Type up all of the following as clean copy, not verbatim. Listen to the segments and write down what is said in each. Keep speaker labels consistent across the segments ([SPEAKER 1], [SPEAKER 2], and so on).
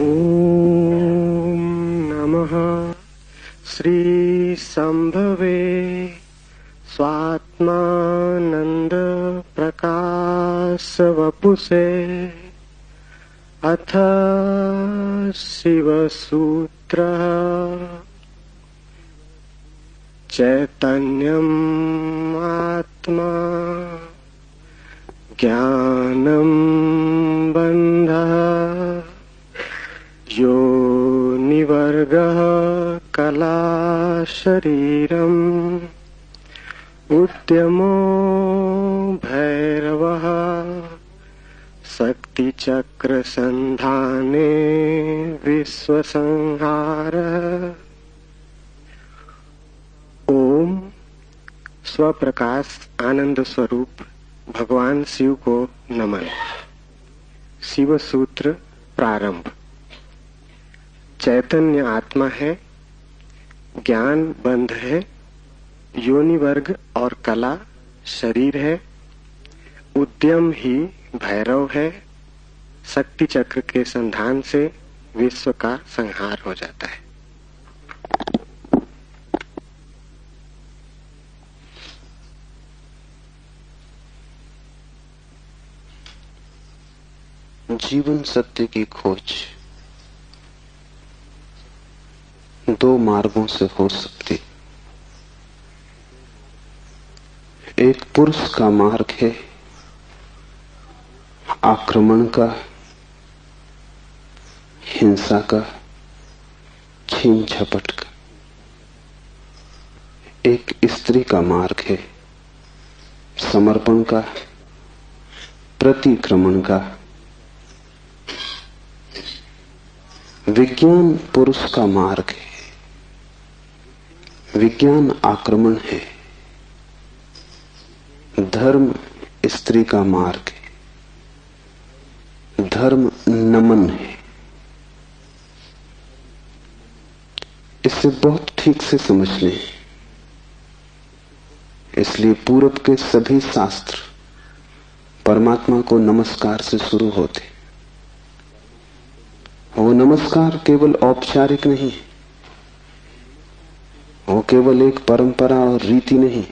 [SPEAKER 1] ॐ नमः श्रीशम्भवे स्वात्मानन्द प्रकाशवपुषे अथ शिवसूत्रः चैतन्यम् आत्मा ज्ञानं बन्धः योनिवर्गः कला शरीरम् उद्यमो भैरवः शक्तिचक्रसन्धाने विश्वसंहारः। ओम स्वप्रकाश आनंद स्वरूप भगवान शिव को नमन। शिव सूत्र प्रारंभ। चैतन्य आत्मा है, ज्ञान बंध है, योनि वर्ग और कला शरीर है, उद्यम ही भैरव है, शक्ति चक्र के संधान से विश्व का संहार हो जाता है।
[SPEAKER 2] जीवन सत्य की खोज दो मार्गों से हो सकती। एक पुरुष का मार्ग है आक्रमण का, हिंसा का, छीन झपट का। एक स्त्री का मार्ग है समर्पण का, प्रतिक्रमण का। विज्ञान पुरुष का मार्ग है, विज्ञान आक्रमण है। धर्म स्त्री का मार्ग है, धर्म नमन है। इसे बहुत ठीक से समझ लें। इसलिए पूरब के सभी शास्त्र परमात्मा को नमस्कार से शुरू होते। वो नमस्कार केवल औपचारिक नहीं, वो केवल एक परंपरा और रीति नहीं।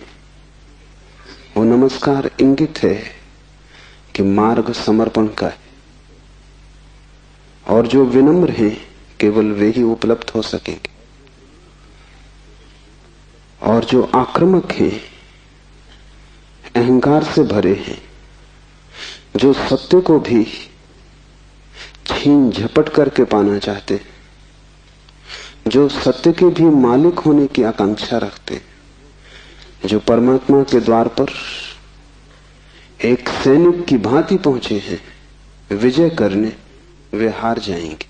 [SPEAKER 2] वो नमस्कार इंगित है कि मार्ग समर्पण का है, और जो विनम्र हैं केवल वे ही उपलब्ध हो सकेंगे, और जो आक्रामक हैं, अहंकार से भरे हैं, जो सत्य को भी छीन झपट करके पाना चाहते, जो सत्य के भी मालिक होने की आकांक्षा रखते, जो परमात्मा के द्वार पर एक सैनिक की भांति पहुंचे हैं विजय करने, वे हार जाएंगे।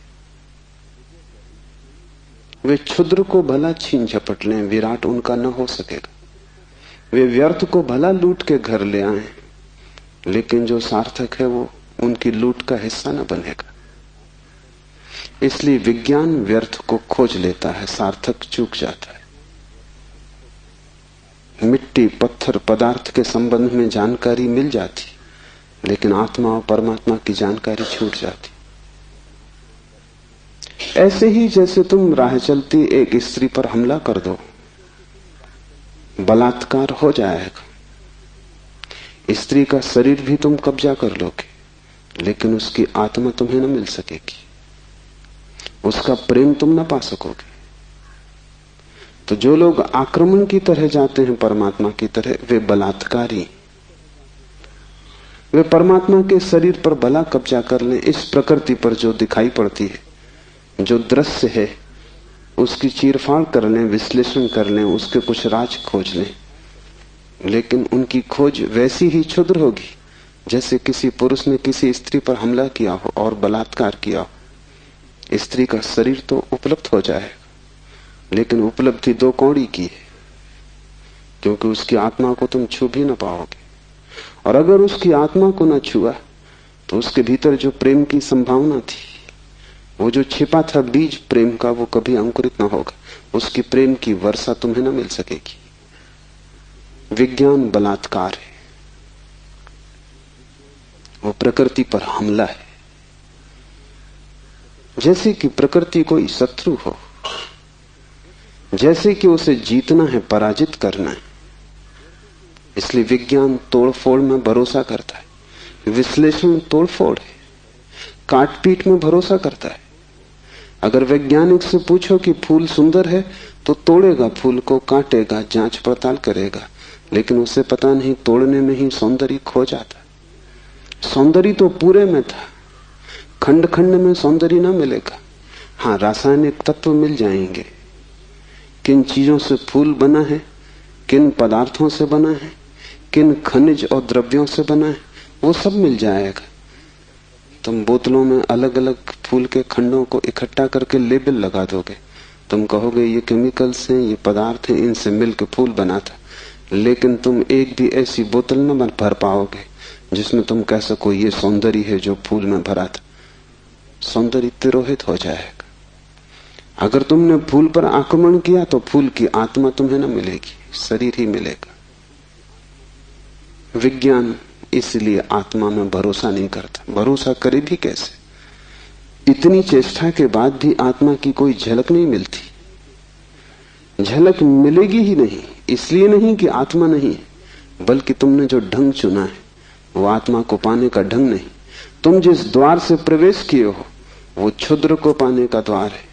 [SPEAKER 2] वे क्षुद्र को भला छीन झपट लें, विराट उनका न हो सकेगा। वे व्यर्थ को भला लूट के घर ले आए, लेकिन जो सार्थक है वो उनकी लूट का हिस्सा न बनेगा। इसलिए विज्ञान व्यर्थ को खोज लेता है, सार्थक चूक जाता है। मिट्टी, पत्थर, पदार्थ के संबंध में जानकारी मिल जाती, लेकिन आत्मा और परमात्मा की जानकारी छूट जाती। ऐसे ही जैसे तुम राह चलती एक स्त्री पर हमला कर दो, बलात्कार हो जाएगा। स्त्री का शरीर भी तुम कब्जा कर लोगे, लेकिन उसकी आत्मा तुम्हें न मिल सकेगी, उसका प्रेम तुम न पा सकोगे। तो जो लोग आक्रमण की तरह जाते हैं परमात्मा की तरह, वे बलात्कारी। वे परमात्मा के शरीर पर भला कब्जा कर लें, इस प्रकृति पर जो दिखाई पड़ती है, जो दृश्य है, उसकी चीरफाड़ कर लें, विश्लेषण कर लें, उसके कुछ राज खोज लें, लेकिन उनकी खोज वैसी ही क्षुद्र होगी जैसे किसी पुरुष ने किसी स्त्री पर हमला किया हो और बलात्कार किया हो। स्त्री का शरीर तो उपलब्ध हो जाएगा, लेकिन उपलब्धि दो कौड़ी की है, क्योंकि उसकी आत्मा को तुम छू भी न पाओगे। और अगर उसकी आत्मा को न छुआ तो उसके भीतर जो प्रेम की संभावना थी, वो जो छिपा था बीज प्रेम का, वो कभी अंकुरित न होगा। उसकी प्रेम की वर्षा तुम्हें न मिल सकेगी। विज्ञान बलात्कार है, वो प्रकृति पर हमला है। जैसे कि प्रकृति कोई शत्रु हो, जैसे कि उसे जीतना है, पराजित करना है। इसलिए विज्ञान तोड़फोड़ में भरोसा करता है, विश्लेषण तोड़फोड़ है, काटपीट में भरोसा करता है। अगर वैज्ञानिक से पूछो कि फूल सुंदर है तो तोड़ेगा फूल को, काटेगा, जांच पड़ताल करेगा, लेकिन उसे पता नहीं तोड़ने में ही सौंदर्य खो जाता। सौंदर्य तो पूरे में था, खंड खंड में सौंदर्य ना मिलेगा। हाँ, रासायनिक तत्व मिल जाएंगे, किन चीजों से फूल बना है, किन पदार्थों से बना है, किन खनिज और द्रव्यों से बना है, वो सब मिल जाएगा। तुम बोतलों में अलग अलग फूल के खंडों को इकट्ठा करके लेबल लगा दोगे, तुम कहोगे ये केमिकल्स हैं, ये पदार्थ हैं, इनसे मिलकर फूल बना था, लेकिन तुम एक भी ऐसी बोतल न भर पाओगे जिसमें तुम कह सको ये सौंदर्य है जो फूल में भरा था। सौंदर्य तिरोहित हो जाएगा। अगर तुमने फूल पर आक्रमण किया तो फूल की आत्मा तुम्हें न मिलेगी, शरीर ही मिलेगा। विज्ञान इसलिए आत्मा में भरोसा नहीं करता। भरोसा करे भी कैसे? इतनी चेष्टा के बाद भी आत्मा की कोई झलक नहीं मिलती। झलक मिलेगी ही नहीं, इसलिए नहीं कि आत्मा नहीं है, बल्कि तुमने जो ढंग चुना है वो आत्मा को पाने का ढंग नहीं। तुम जिस द्वार से प्रवेश किए हो वो क्षुद्र को पाने का द्वार है।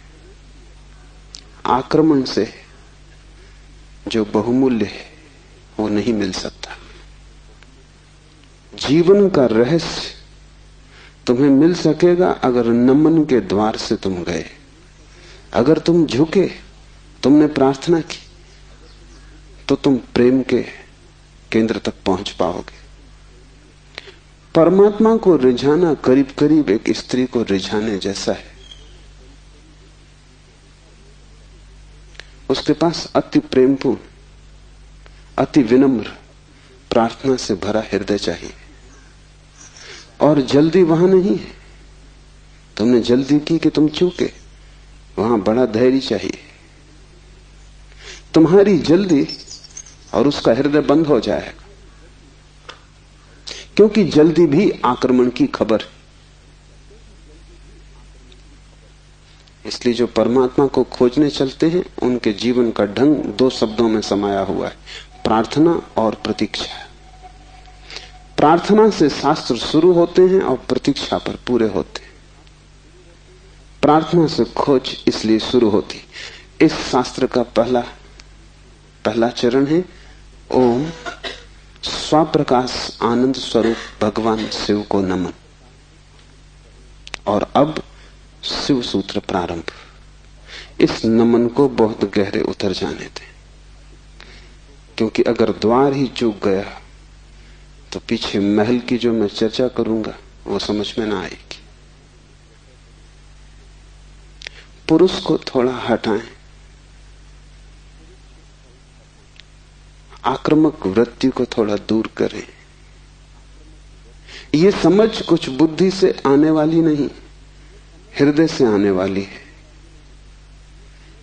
[SPEAKER 2] आक्रमण से जो बहुमूल्य है वो नहीं मिल सकता। जीवन का रहस्य तुम्हें मिल सकेगा अगर नमन के द्वार से तुम गए, अगर तुम झुके, तुमने प्रार्थना की, तो तुम प्रेम के केंद्र तक पहुंच पाओगे। परमात्मा को रिझाना करीब करीब एक स्त्री को रिझाने जैसा है। उसके पास अति प्रेमपूर्ण, अति विनम्र, प्रार्थना से भरा हृदय चाहिए। और जल्दी वहां नहीं है। तुमने जल्दी की कि तुम चूके, वहां बड़ा धैर्य चाहिए। तुम्हारी जल्दी और उसका हृदय बंद हो जाएगा, क्योंकि जल्दी भी आक्रमण की खबर है। इसलिए जो परमात्मा को खोजने चलते हैं उनके जीवन का ढंग दो शब्दों में समाया हुआ है, प्रार्थना और प्रतीक्षा। प्रार्थना से शास्त्र शुरू होते हैं और प्रतीक्षा पर पूरे होते हैं। प्रार्थना से खोज इसलिए शुरू होती। इस शास्त्र का पहला चरण है ओम स्वप्रकाश आनंद स्वरूप भगवान शिव को नमन। और अब शिव सूत्र प्रारंभ। इस नमन को बहुत गहरे उतर जाने दें, क्योंकि अगर द्वार ही चूक गया तो पीछे महल की जो मैं चर्चा करूंगा वो समझ में ना आएगी। पुरुष को थोड़ा हटाएं, आक्रामक वृत्ति को थोड़ा दूर करें। ये समझ कुछ बुद्धि से आने वाली नहीं, हृदय से आने वाली है।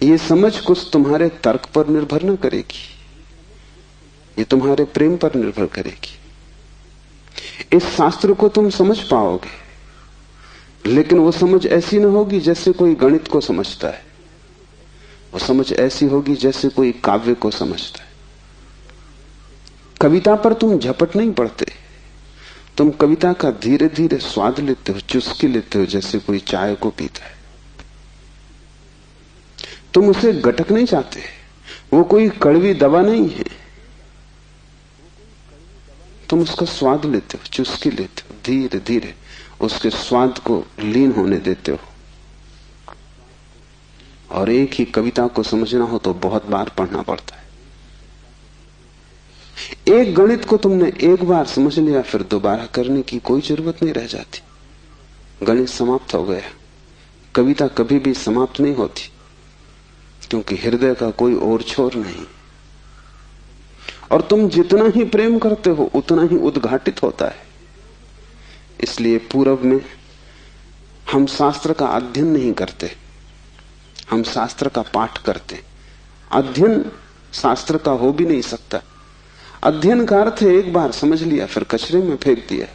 [SPEAKER 2] ये समझ कुछ तुम्हारे तर्क पर निर्भर न करेगी, ये तुम्हारे प्रेम पर निर्भर करेगी। इस शास्त्र को तुम समझ पाओगे, लेकिन वो समझ ऐसी न होगी जैसे कोई गणित को समझता है। वो समझ ऐसी होगी जैसे कोई काव्य को समझता है। कविता पर तुम झपट नहीं पड़ते, तुम कविता का धीरे धीरे स्वाद लेते हो, चुस्की लेते हो, जैसे कोई चाय को पीता है। तुम उसे गटक नहीं चाहते, वो कोई कड़वी दवा नहीं है। तुम उसका स्वाद लेते हो, चुस्की लेते हो, धीरे धीरे उसके स्वाद को लीन होने देते हो। और एक ही कविता को समझना हो तो बहुत बार पढ़ना पड़ता है। एक गणित को तुमने एक बार समझ लिया, फिर दोबारा करने की कोई जरूरत नहीं रह जाती। गणित समाप्त हो गया। कविता कभी भी समाप्त नहीं होती, क्योंकि हृदय का कोई और छोर नहीं। और तुम जितना ही प्रेम करते हो उतना ही उद्घाटित होता है। इसलिए पूर्व में हम शास्त्र का अध्ययन नहीं करते, हम शास्त्र का पाठ करते। अध्ययन शास्त्र का हो भी नहीं सकता। अध्ययन का अर्थ है एक बार समझ लिया फिर कचरे में फेंक दिया।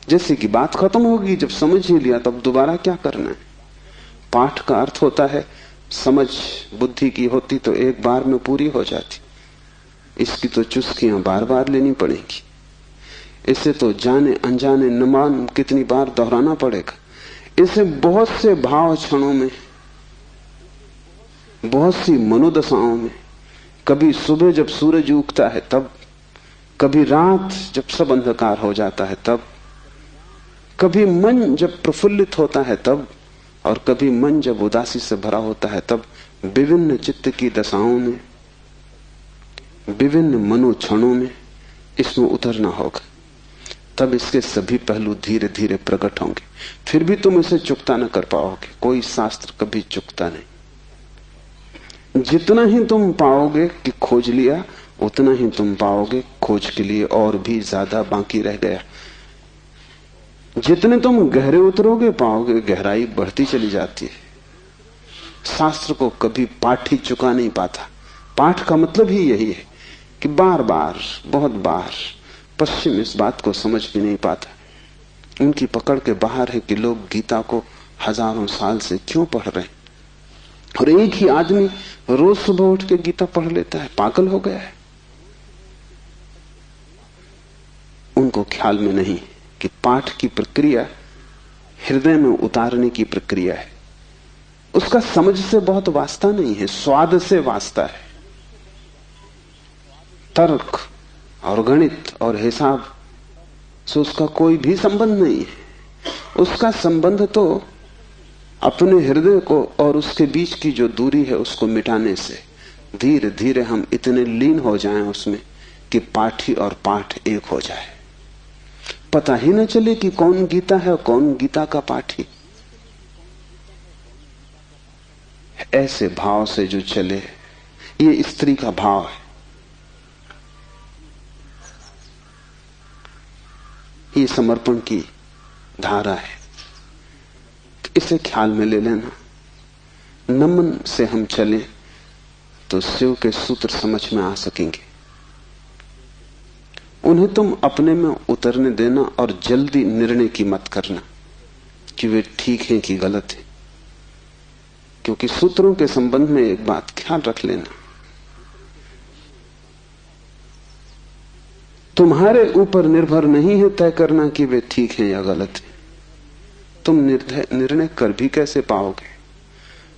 [SPEAKER 2] जैसे कि बात खत्म होगी, जब समझ ही लिया तब दोबारा क्या करना है। पाठ का अर्थ होता है समझ बुद्धि की होती तो एक बार में पूरी हो जाती, इसकी तो चुस्कियां बार बार लेनी पड़ेगी। इसे तो जाने अनजाने न मालूम कितनी बार दोहराना पड़ेगा। इसे बहुत से भाव क्षणों में, बहुत सी मनोदशाओं में, कभी सुबह जब सूरज उगता है तब, कभी रात जब सब अंधकार हो जाता है तब, कभी मन जब प्रफुल्लित होता है तब, और कभी मन जब उदासी से भरा होता है तब, विभिन्न चित्त की दशाओं में, विभिन्न मनोक्षणों में इसमें उतरना होगा। तब इसके सभी पहलू धीरे धीरे प्रकट होंगे। फिर भी तुम इसे चुकता न कर पाओगे। कोई शास्त्र कभी चुकता नहीं। जितना ही तुम पाओगे कि खोज लिया, उतना ही तुम पाओगे खोज के लिए और भी ज्यादा बाकी रह गया। जितने तुम गहरे उतरोगे पाओगे गहराई बढ़ती चली जाती है। शास्त्र को कभी पाठ ही चुका नहीं पाता। पाठ का मतलब ही यही है कि बार बार, बहुत बार। पश्चिम इस बात को समझ भी नहीं पाता। उनकी पकड़ के बाहर है कि लोग गीता को हजारों साल से क्यों पढ़ रहे हैं, और एक ही आदमी रोज सुबह उठ के गीता पढ़ लेता है। पागल हो गया है। उनको ख्याल में नहीं कि पाठ की प्रक्रिया हृदय में उतारने की प्रक्रिया है। उसका समझ से बहुत वास्ता नहीं है, स्वाद से वास्ता है। तर्क और गणित और हिसाब से उसका कोई भी संबंध नहीं है। उसका संबंध तो अपने हृदय को और उसके बीच की जो दूरी है उसको मिटाने से। धीरे धीरे हम इतने लीन हो जाएं उसमें कि पाठी और पाठ एक हो जाए। पता ही न चले कि कौन गीता है और कौन गीता का पाठी। ऐसे भाव से जो चले, ये स्त्री का भाव है। ये समर्पण की धारा है। इसे ख्याल में ले लेना। नमन से हम चले तो शिव के सूत्र समझ में आ सकेंगे। उन्हें तुम अपने में उतरने देना और जल्दी निर्णय की मत करना कि वे ठीक हैं कि गलत है। क्योंकि सूत्रों के संबंध में एक बात ख्याल रख लेना, तुम्हारे ऊपर निर्भर नहीं है तय करना कि वे ठीक हैं या गलत हैं। तुम निर्णय कर भी कैसे पाओगे?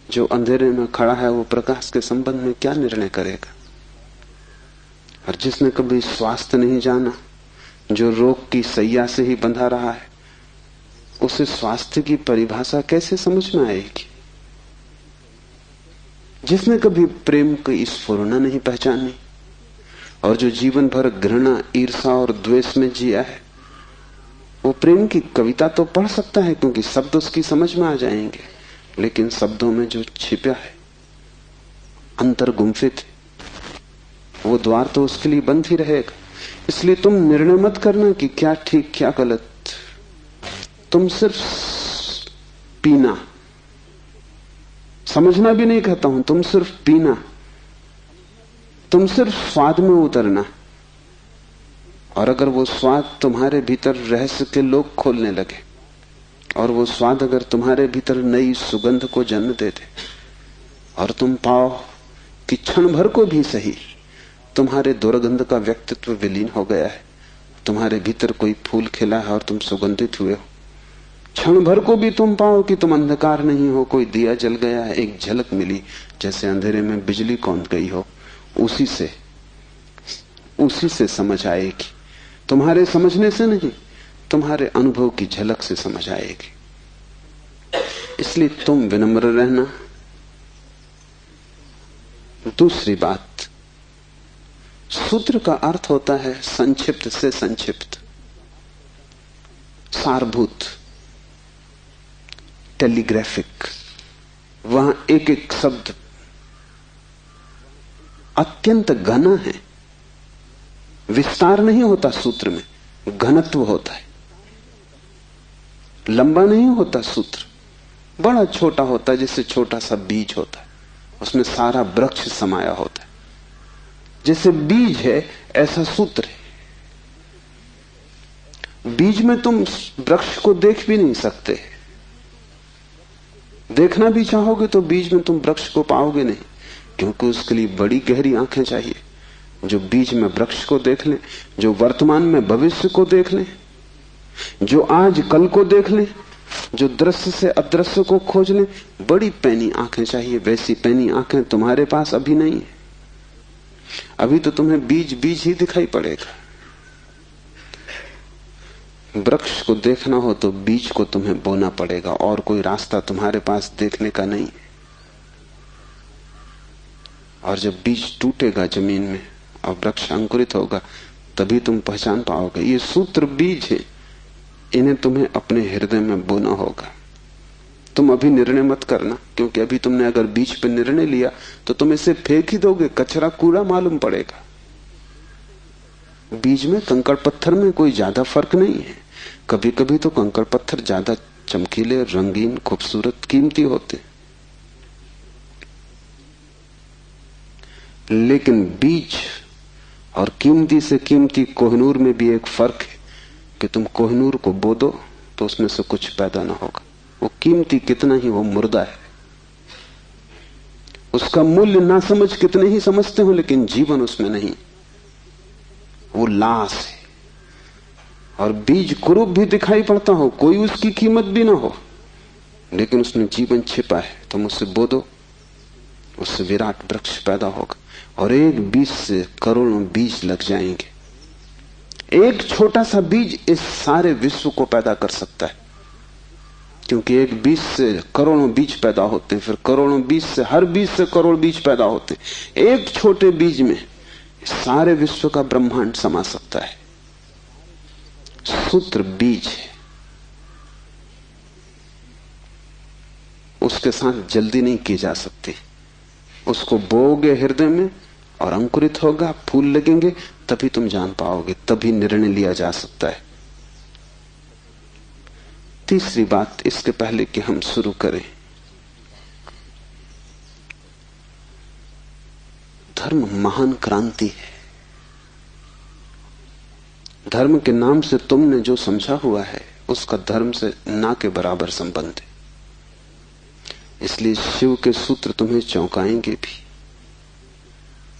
[SPEAKER 2] जो अंधेरे में खड़ा है वो प्रकाश के संबंध में क्या निर्णय करेगा? और जिसने कभी स्वास्थ्य नहीं जाना, जो रोग की सैया से ही बंधा रहा है, उसे स्वास्थ्य की परिभाषा कैसे समझ में आएगी? जिसने कभी प्रेम की स्फुरना नहीं पहचानी और जो जीवन भर घृणा, ईर्षा और द्वेष में जिया है, वो प्रेम की कविता तो पढ़ सकता है क्योंकि शब्द उसकी समझ में आ जाएंगे, लेकिन शब्दों में जो छिपा है, अंतर गुम्फित है, वो द्वार तो उसके लिए बंद ही रहेगा। इसलिए तुम निर्णय मत करना कि क्या ठीक क्या गलत। तुम सिर्फ पीना, समझना भी नहीं कहता हूं, तुम सिर्फ पीना, तुम सिर्फ स्वाद में उतरना। और अगर वो स्वाद तुम्हारे भीतर रहस्य के लोग खोलने लगे और वो स्वाद अगर तुम्हारे भीतर नई सुगंध को जन्म दे दे और तुम पाओ कि क्षण भर को भी सही तुम्हारे दुर्गंध का व्यक्तित्व विलीन हो गया है, तुम्हारे भीतर कोई फूल खिला है और तुम सुगंधित हुए हो, क्षण भर को भी तुम पाओ कि तुम अंधकार नहीं हो, कोई दिया जल गया है, एक झलक मिली जैसे अंधेरे में बिजली कौंध गई हो, उसी से समझ आएगी। तुम्हारे समझने से नहीं, तुम्हारे अनुभव की झलक से समझ आएगी। इसलिए तुम विनम्र रहना। दूसरी बात, सूत्र का अर्थ होता है संक्षिप्त से संक्षिप्त, सारभूत, टेलीग्राफिक। वहां एक एक शब्द अत्यंत घना है। विस्तार नहीं होता सूत्र में, घनत्व होता है। लंबा नहीं होता सूत्र, बड़ा छोटा होता है, जैसे छोटा सा बीज होता है, उसमें सारा वृक्ष समाया होता है। जैसे बीज है ऐसा सूत्र है। बीज में तुम वृक्ष को देख भी नहीं सकते, देखना भी चाहोगे तो बीज में तुम वृक्ष को पाओगे नहीं, क्योंकि उसके लिए बड़ी गहरी आंखें चाहिए। जो बीज में वृक्ष को देख ले, जो वर्तमान में भविष्य को देख ले, जो आज कल को देख ले, जो दृश्य से अदृश्य को खोज ले, बड़ी पैनी आंखें चाहिए। वैसी पैनी आंखें तुम्हारे पास अभी नहीं है। अभी तो तुम्हें बीज बीज ही दिखाई पड़ेगा। वृक्ष को देखना हो तो बीज को तुम्हें बोना पड़ेगा, और कोई रास्ता तुम्हारे पास देखने का नहीं। और जब बीज टूटेगा जमीन में और वृक्ष अंकुरित होगा, तभी तुम पहचान पाओगे। ये सूत्र बीज है, इन्हें तुम्हें अपने हृदय में बोना होगा। तुम अभी निर्णय मत करना, क्योंकि अभी तुमने अगर बीज पर निर्णय लिया तो तुम इसे फेंक ही दोगे, कचरा कूड़ा मालूम पड़ेगा। बीज में कंकड़ पत्थर में कोई ज्यादा फर्क नहीं है। कभी कभी तो कंकड़ पत्थर ज्यादा चमकीले, रंगीन, खूबसूरत, कीमती होते, लेकिन बीज और कीमती से कीमती कोहिनूर में भी एक फर्क है कि तुम कोहिनूर को बो दो तो उसमें से कुछ पैदा ना होगा। वो कीमती कितना ही वो मुर्दा है, उसका मूल्य ना समझ कितने ही समझते हो, लेकिन जीवन उसमें नहीं, वो लाश है। और बीज कुरूप भी दिखाई पड़ता हो, कोई उसकी कीमत भी ना हो, लेकिन उसमें जीवन छिपा है। तुम उससे बो दो, उससे विराट वृक्ष पैदा होगा। और एक बीज से करोड़ों बीज लग जाएंगे। एक छोटा सा बीज इस सारे विश्व को पैदा कर सकता है, क्योंकि एक बीज से करोड़ों बीज पैदा होते हैं, फिर करोड़ों बीज से, हर बीज से करोड़ बीज पैदा होते हैं। एक छोटे बीज में सारे विश्व का ब्रह्मांड समा सकता है। सूत्र बीज है, उसके साथ जल्दी नहीं की जा सकती। उसको बोओगे हृदय में और अंकुरित होगा, फूल लगेंगे, तभी तुम जान पाओगे, तभी निर्णय लिया जा सकता है। तीसरी बात, इसके पहले कि हम शुरू करें, धर्म महान क्रांति है। धर्म के नाम से तुमने जो समझा हुआ है उसका धर्म से ना के बराबर संबंध है। इसलिए शिव के सूत्र तुम्हें चौंकाएंगे भी,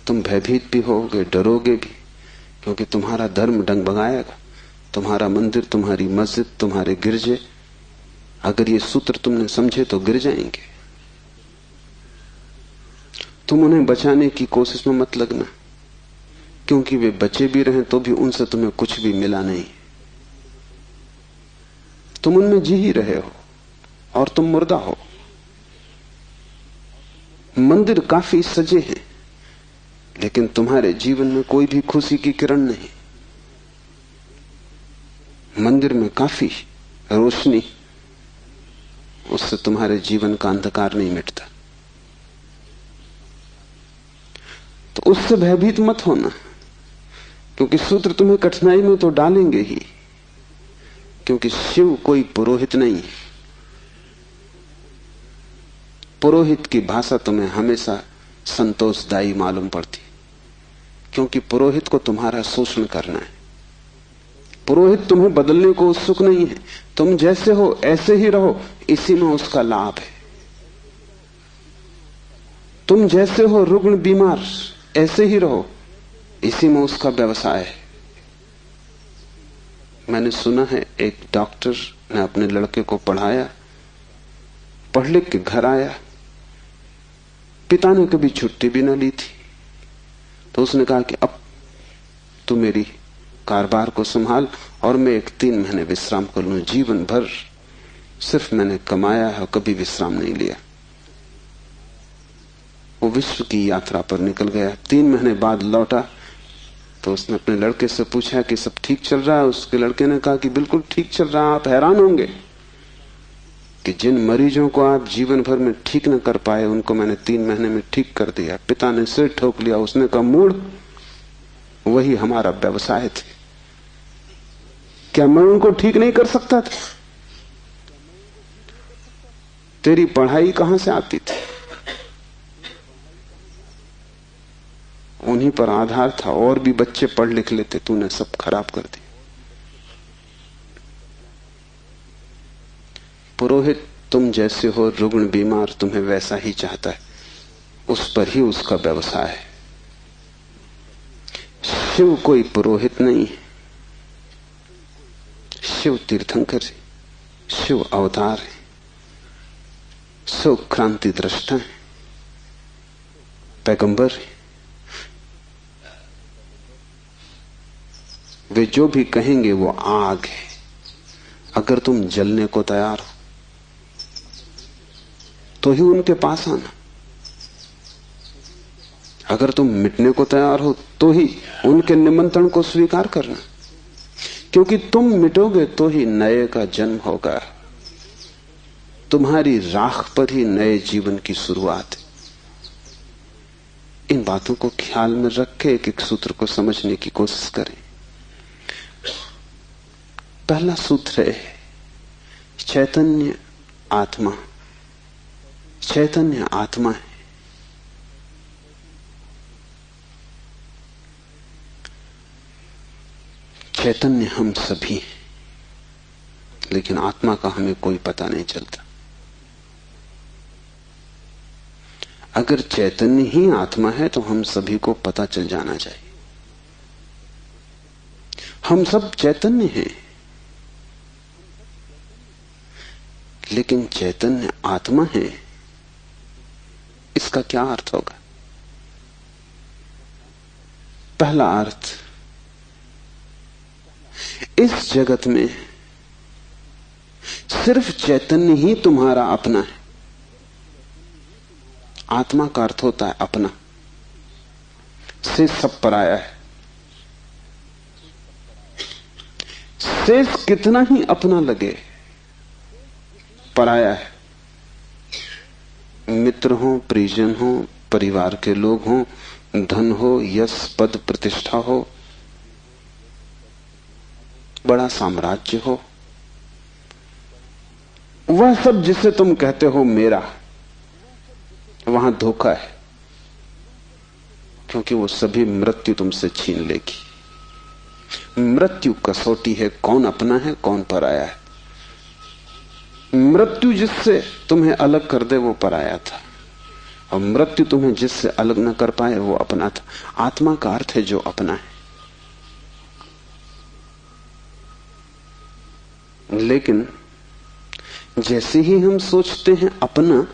[SPEAKER 2] तुम भयभीत भी होगे, डरोगे भी, क्योंकि तुम्हारा धर्म डगमगाएगा। तुम्हारा मंदिर, तुम्हारी मस्जिद, तुम्हारे गिरजे, अगर ये सूत्र तुमने समझे तो गिर जाएंगे। तुम उन्हें बचाने की कोशिश में मत लगना, क्योंकि वे बचे भी रहें तो भी उनसे तुम्हें कुछ भी मिला नहीं। तुम उनमें जी ही रहे हो और तुम मुर्दा हो। मंदिर काफी सजे हैं, लेकिन तुम्हारे जीवन में कोई भी खुशी की किरण नहीं। मंदिर में काफी रोशनी, उससे तुम्हारे जीवन का अंधकार नहीं मिटता। तो उससे भयभीत मत होना, क्योंकि सूत्र तुम्हें कठिनाई में तो डालेंगे ही, क्योंकि शिव कोई पुरोहित नहीं है। पुरोहित की भाषा तुम्हें हमेशा संतोषदायी मालूम पड़ती, क्योंकि पुरोहित को तुम्हारा शोषण करना है। पुरोहित तुम्हें बदलने को उत्सुक नहीं है। तुम जैसे हो ऐसे ही रहो, इसी में उसका लाभ है। तुम जैसे हो रुग्ण बीमार, ऐसे ही रहो, इसी में उसका व्यवसाय है। मैंने सुना है एक डॉक्टर ने अपने लड़के को पढ़ाया, पढ़ लिख के घर आया, पिता ने कभी छुट्टी भी ना ली थी, तो उसने कहा कि अब तू मेरी कारोबार को संभाल और मैं 3 महीने विश्राम कर लूं। जीवन भर सिर्फ मैंने कमाया है, कभी विश्राम नहीं लिया। वो विश्व की यात्रा पर निकल गया। 3 महीने बाद लौटा तो उसने अपने लड़के से पूछा कि सब ठीक चल रहा है। उसके लड़के ने कहा कि बिल्कुल ठीक चल रहा है। आप हैरान होंगे कि जिन मरीजों को आप जीवन भर में ठीक न कर पाए, उनको मैंने 3 महीने में ठीक कर दिया। पिता ने सिर ठोक लिया। उसने कहा, मूढ़, वही हमारा व्यवसाय थे। क्या मैं उनको ठीक नहीं कर सकता था? तेरी पढ़ाई कहां से आती थी? उन्हीं पर आधार था, और भी बच्चे पढ़ लिख लेते, तूने सब खराब कर दिया। पुरोहित तुम जैसे हो रुग्ण बीमार तुम्हें वैसा ही चाहता है, उस पर ही उसका व्यवसाय है। शिव कोई पुरोहित नहीं है, शिव तीर्थंकर है, शिव अवतार है, शिव क्रांति दृष्टा है, पैगंबर है। वे जो भी कहेंगे वो आग है। अगर तुम जलने को तैयार हो तो ही उनके पास आना, अगर तुम मिटने को तैयार हो तो ही उनके निमंत्रण को स्वीकार करना, क्योंकि तुम मिटोगे तो ही नए का जन्म होगा। तुम्हारी राख पर ही नए जीवन की शुरुआत है। इन बातों को ख्याल में रख के एक एक सूत्र को समझने की कोशिश करें। पहला सूत्र है चैतन्य आत्मा। चैतन्य आत्मा है। चैतन्य हम सभी हैं, लेकिन आत्मा का हमें कोई पता नहीं चलता। अगर चैतन्य ही आत्मा है तो हम सभी को पता चल जाना चाहिए। हम सब चैतन्य हैं, लेकिन चैतन्य आत्मा है, इसका क्या अर्थ होगा? पहला अर्थ, इस जगत में सिर्फ चैतन्य ही तुम्हारा अपना है। आत्मा का अर्थ होता है अपना, से सब पराया है। शेष कितना ही अपना लगे, पराया है। मित्र हो, परिजन हो, परिवार के लोग हो, धन हो, यश पद प्रतिष्ठा हो, बड़ा साम्राज्य हो, वह सब जिसे तुम कहते हो मेरा, वहां धोखा है, क्योंकि वो सभी मृत्यु तुमसे छीन लेगी। मृत्यु कसौटी है, कौन अपना है कौन पराया है। मृत्यु जिससे तुम्हें अलग कर दे वो पराया था, और मृत्यु तुम्हें जिससे अलग न कर पाए वो अपना था। आत्मा का अर्थ है जो अपना है। लेकिन जैसे ही हम सोचते हैं अपना,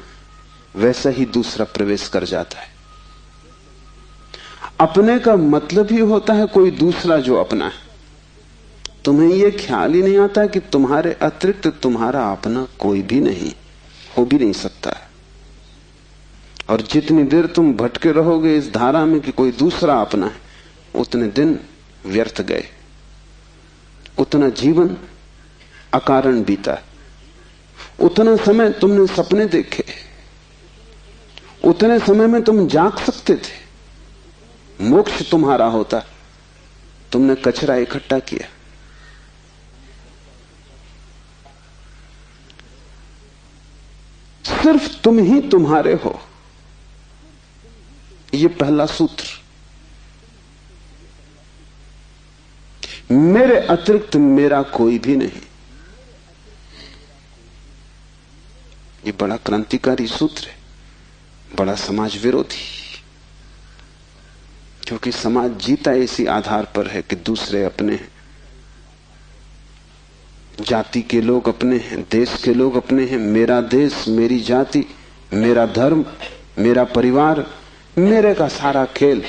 [SPEAKER 2] वैसा ही दूसरा प्रवेश कर जाता है। अपने का मतलब ही होता है कोई दूसरा जो अपना है। तुम्हें यह ख्याल ही नहीं आता कि तुम्हारे अतिरिक्त तुम्हारा अपना कोई भी नहीं, हो भी नहीं सकता। और जितनी देर तुम भटके रहोगे इस धारा में कि कोई दूसरा अपना है, उतने दिन व्यर्थ गए, उतना जीवन अकारण बीता। उतना समय तुमने सपने देखे, उतने समय में तुम जाग सकते थे, मोक्ष तुम्हारा होता। तुमने कचरा इकट्ठा किया। सिर्फ तुम ही तुम्हारे हो, यह पहला सूत्र। मेरे अतिरिक्त मेरा कोई भी नहीं। ये बड़ा क्रांतिकारी सूत्र है, बड़ा समाज विरोधी, क्योंकि समाज जीता इसी आधार पर है कि दूसरे अपने हैं, जाति के लोग अपने हैं, देश के लोग अपने हैं। मेरा देश, मेरी जाति, मेरा धर्म, मेरा परिवार, मेरे का सारा खेल।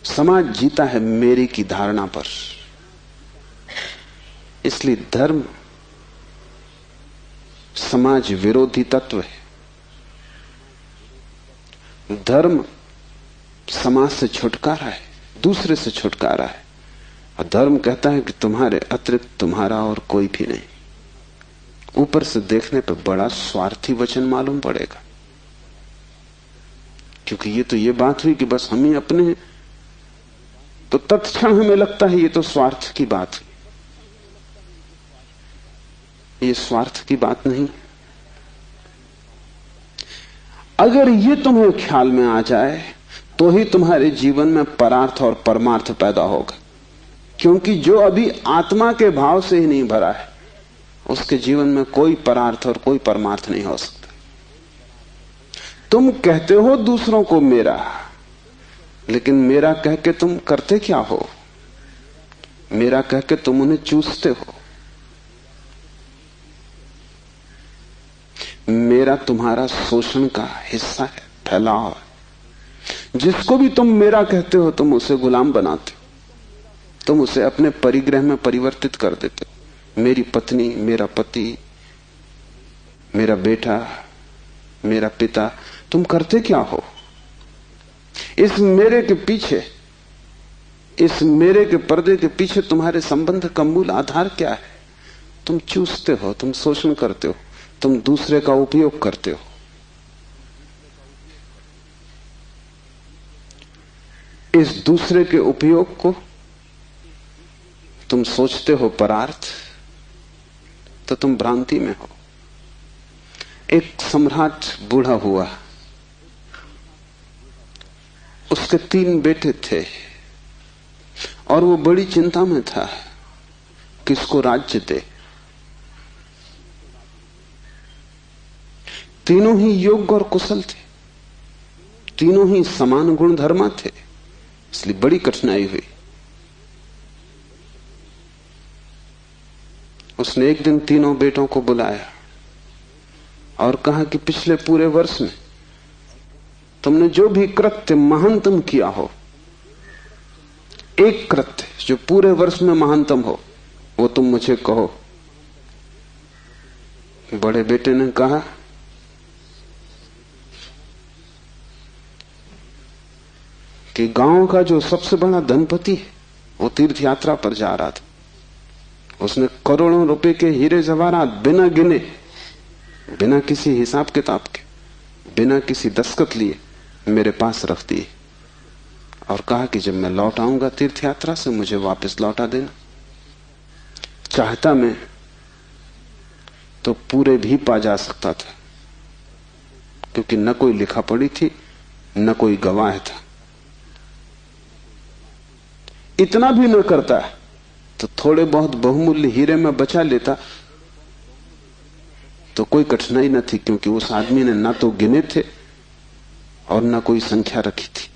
[SPEAKER 2] समाज जीता है मेरे की धारणा पर। इसलिए धर्म समाज विरोधी तत्व है। धर्म समाज से छुटकारा है, दूसरे से छुटकारा है। और धर्म कहता है कि तुम्हारे अतिरिक्त तुम्हारा और कोई भी नहीं। ऊपर से देखने पर बड़ा स्वार्थी वचन मालूम पड़ेगा, क्योंकि ये तो ये बात हुई कि बस हम ही अपने हैं, तो तत्क्षण हमें लगता है ये तो स्वार्थ की बात हुई। ये स्वार्थ की बात नहीं। अगर ये तुम्हें ख्याल में आ जाए तो ही तुम्हारे जीवन में परार्थ और परमार्थ पैदा होगा, क्योंकि जो अभी आत्मा के भाव से ही नहीं भरा है, उसके जीवन में कोई परार्थ और कोई परमार्थ नहीं हो सकता। तुम कहते हो दूसरों को मेरा, लेकिन मेरा कह के तुम करते क्या हो? मेरा कह के तुम उन्हें चूसते हो। मेरा तुम्हारा शोषण का हिस्सा है, फैलाव है। जिसको भी तुम मेरा कहते हो तुम उसे गुलाम बनाते हो, तुम उसे अपने परिग्रह में परिवर्तित कर देते हो। मेरी पत्नी, मेरा पति, मेरा बेटा, मेरा पिता, तुम करते क्या हो? इस मेरे के पीछे, इस मेरे के पर्दे के पीछे तुम्हारे संबंध का मूल आधार क्या है? तुम चूसते हो, तुम शोषण करते हो, तुम दूसरे का उपयोग करते हो। इस दूसरे के उपयोग को तुम सोचते हो परार्थ, तो तुम भ्रांति में हो। एक सम्राट बूढ़ा हुआ, उसके 3 बेटे थे और वो बड़ी चिंता में था किसको राज्य दे। तीनों ही योग्य और कुशल थे, तीनों ही समान गुण धर्मा थे, इसलिए बड़ी कठिनाई हुई। उसने एक दिन तीनों बेटों को बुलाया और कहा कि पिछले पूरे वर्ष में तुमने जो भी कृत्य महानतम किया हो, एक कृत्य जो पूरे वर्ष में महानतम हो, वो तुम मुझे कहो। बड़े बेटे ने कहा कि गांव का जो सबसे बड़ा धनपति है वो तीर्थ यात्रा पर जा रहा था। उसने करोड़ों रुपए के हीरे जवाहरात बिना गिने, बिना किसी हिसाब किताब के, बिना किसी दस्तखत लिए मेरे पास रख दिए और कहा कि जब मैं लौट आऊंगा तीर्थ यात्रा से मुझे वापस लौटा देना। चाहता मैं तो पूरे भी पा जा सकता था, क्योंकि न कोई लिखा पढ़ी थी, न कोई गवाह था। इतना भी न करता तो थोड़े बहुत बहुमूल्य हीरे में बचा लेता तो कोई कठिनाई न थी, क्योंकि उस आदमी ने ना तो गिने थे और ना कोई संख्या रखी थी।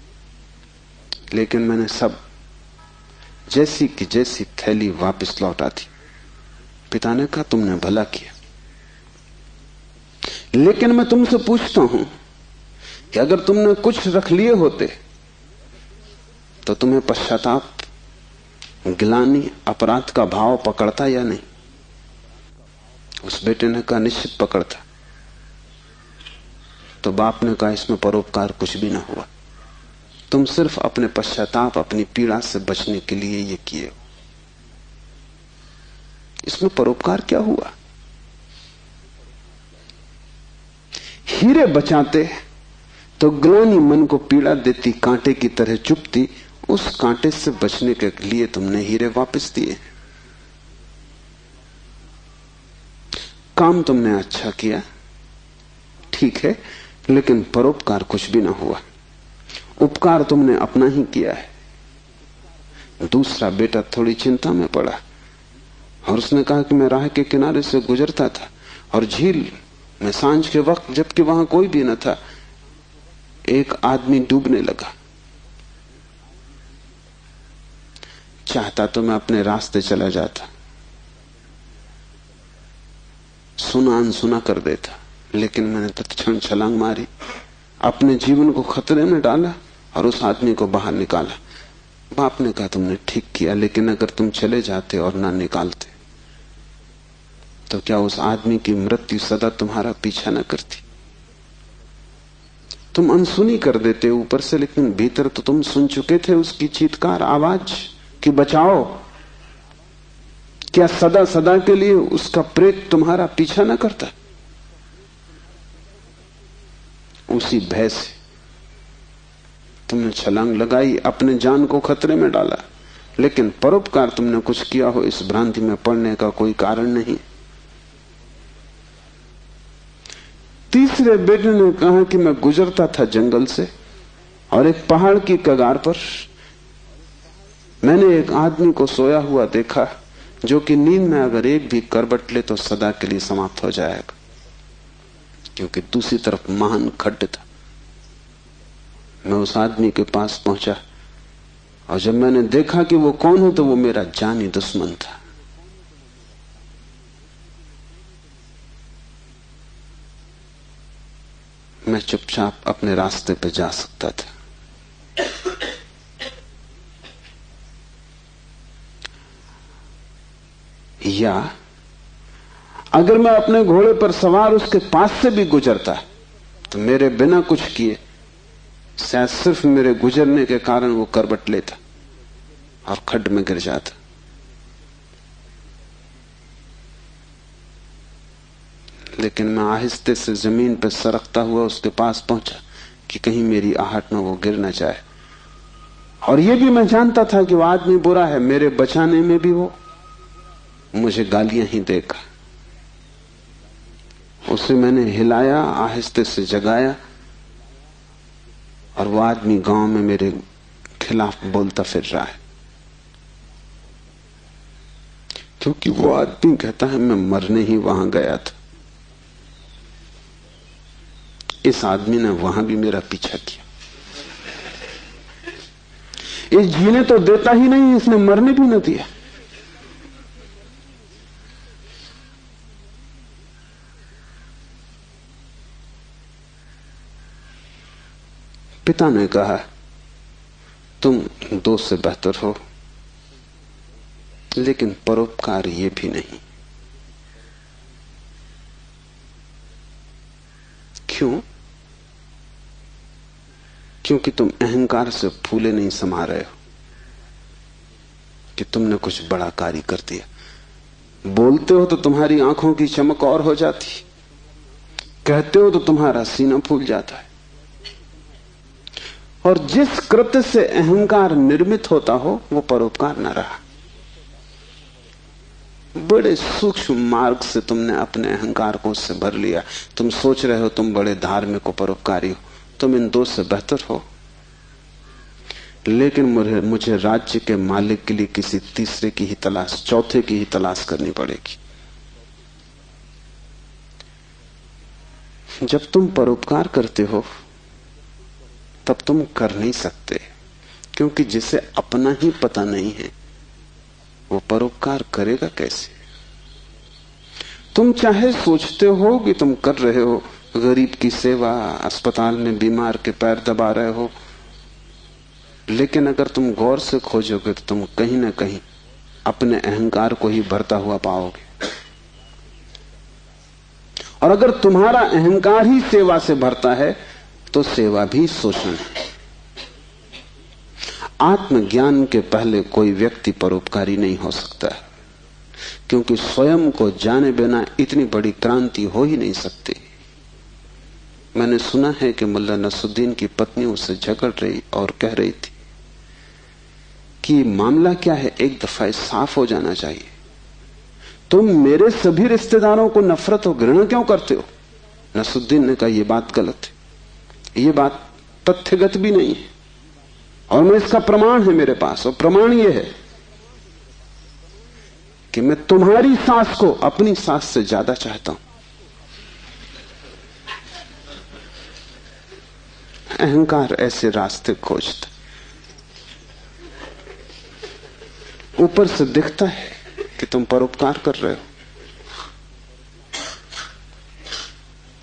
[SPEAKER 2] लेकिन मैंने सब जैसी की जैसी थैली वापस लौटा दी। पिता ने कहा तुमने भला किया, लेकिन मैं तुमसे पूछता हूं कि अगर तुमने कुछ रख लिए होते तो तुम्हें पश्चाताप, गिलानी, अपराध का भाव पकड़ता या नहीं? उस बेटे ने कहा निश्चित पकड़ता। तो बाप ने कहा इसमें परोपकार कुछ भी ना हुआ, तुम सिर्फ अपने पश्चाताप, अपनी पीड़ा से बचने के लिए ये किए हो। इसमें परोपकार क्या हुआ? हीरे बचाते तो ग्लानि मन को पीड़ा देती, कांटे की तरह चुभती, उस कांटे से बचने के लिए तुमने हीरे वापस दिए। काम तुमने अच्छा किया, ठीक है, लेकिन परोपकार कुछ भी ना हुआ। उपकार तुमने अपना ही किया है। दूसरा बेटा थोड़ी चिंता में पड़ा और उसने कहा कि मैं राह के किनारे से गुजरता था और झील में सांझ के वक्त, जबकि वहां कोई भी न था, एक आदमी डूबने लगा। चाहता तो मैं अपने रास्ते चला जाता, सुना अनसुना कर देता, लेकिन मैंने तत्क्षण छलांग मारी, अपने जीवन को खतरे में डाला और उस आदमी को बाहर निकाला। बाप ने कहा तुमने ठीक किया, लेकिन अगर तुम चले जाते और ना निकालते तो क्या उस आदमी की मृत्यु सदा तुम्हारा पीछा न करती? तुम अनसुनी कर देते ऊपर से, लेकिन भीतर तो तुम सुन चुके थे उसकी चीत्कार आवाज कि बचाओ। क्या सदा सदा के लिए उसका प्रेत तुम्हारा पीछा न करता? उसी भय से तुमने छलांग लगाई, अपने जान को खतरे में डाला, लेकिन परोपकार तुमने कुछ किया हो इस भ्रांति में पड़ने का कोई कारण नहीं। तीसरे बेटे ने कहा कि मैं गुजरता था जंगल से और एक पहाड़ की कगार पर मैंने एक आदमी को सोया हुआ देखा जो कि नींद में अगर एक भी करवट ले तो सदा के लिए समाप्त हो जाएगा, क्योंकि दूसरी तरफ महान खड्ड था। मैं उस आदमी के पास पहुंचा और जब मैंने देखा कि वो कौन है तो वो मेरा जानी दुश्मन था। मैं चुपचाप अपने रास्ते पे जा सकता था। या अगर मैं अपने घोड़े पर सवार उसके पास से भी गुजरता तो मेरे बिना कुछ किए शायद सिर्फ मेरे गुजरने के कारण वो करवट लेता और खड्ड में गिर जाता। लेकिन मैं आहिस्ते से जमीन पर सरकता हुआ उसके पास पहुंचा कि कहीं मेरी आहट में वो गिर न जाए। और ये भी मैं जानता था कि वो आदमी बुरा है, मेरे बचाने में भी वो मुझे गालियां ही देगा। उसे मैंने हिलाया, आहिस्ते से जगाया, और वो आदमी गांव में मेरे खिलाफ बोलता फिर रहा है, क्योंकि वो आदमी कहता है मैं मरने ही वहां गया था। इस आदमी ने वहां भी मेरा पीछा किया। इस जीने तो देता ही नहीं, इसने मरने भी न दिया। पिता ने कहा तुम दो से बेहतर हो, लेकिन परोपकार ये भी नहीं। क्यों? क्योंकि तुम अहंकार से फूले नहीं समा रहे हो कि तुमने कुछ बड़ा कार्य कर दिया। बोलते हो तो तुम्हारी आंखों की चमक और हो जाती, कहते हो तो तुम्हारा सीना फूल जाता है। और जिस कृत्य से अहंकार निर्मित होता हो वो परोपकार न रहा। बड़े सूक्ष्म मार्ग से तुमने अपने अहंकार को उससे भर लिया। तुम सोच रहे हो तुम बड़े धार्मिक हो, परोपकारी हो। तुम इन दो से बेहतर हो, लेकिन मुझे राज्य के मालिक के लिए किसी तीसरे की ही तलाश, चौथे की ही तलाश करनी पड़ेगी। जब तुम परोपकार करते हो तब तुम कर नहीं सकते, क्योंकि जिसे अपना ही पता नहीं है वो परोपकार करेगा कैसे? तुम चाहे सोचते हो कि तुम कर रहे हो गरीब की सेवा, अस्पताल में बीमार के पैर दबा रहे हो, लेकिन अगर तुम गौर से खोजोगे तो तुम कहीं ना कहीं अपने अहंकार को ही भरता हुआ पाओगे। और अगर तुम्हारा अहंकार ही सेवा से भरता है तो सेवा भी शोषण है। आत्मज्ञान के पहले कोई व्यक्ति परोपकारी नहीं हो सकता, क्योंकि स्वयं को जाने बिना इतनी बड़ी क्रांति हो ही नहीं सकती। मैंने सुना है कि मुल्ला नसरुद्दीन की पत्नी उससे झगड़ रही और कह रही थी कि मामला क्या है, एक दफा साफ हो जाना चाहिए। तुम मेरे सभी रिश्तेदारों को नफरत और घृणा क्यों करते हो? नसरुद्दीन ने कहा यह बात गलत है, ये बात तथ्यगत भी नहीं है, और मैं इसका प्रमाण है मेरे पास। और प्रमाण यह है कि मैं तुम्हारी सास को अपनी सास से ज्यादा चाहता हूं। अहंकार ऐसे रास्ते खोजता, ऊपर से दिखता है कि तुम परोपकार कर रहे हो,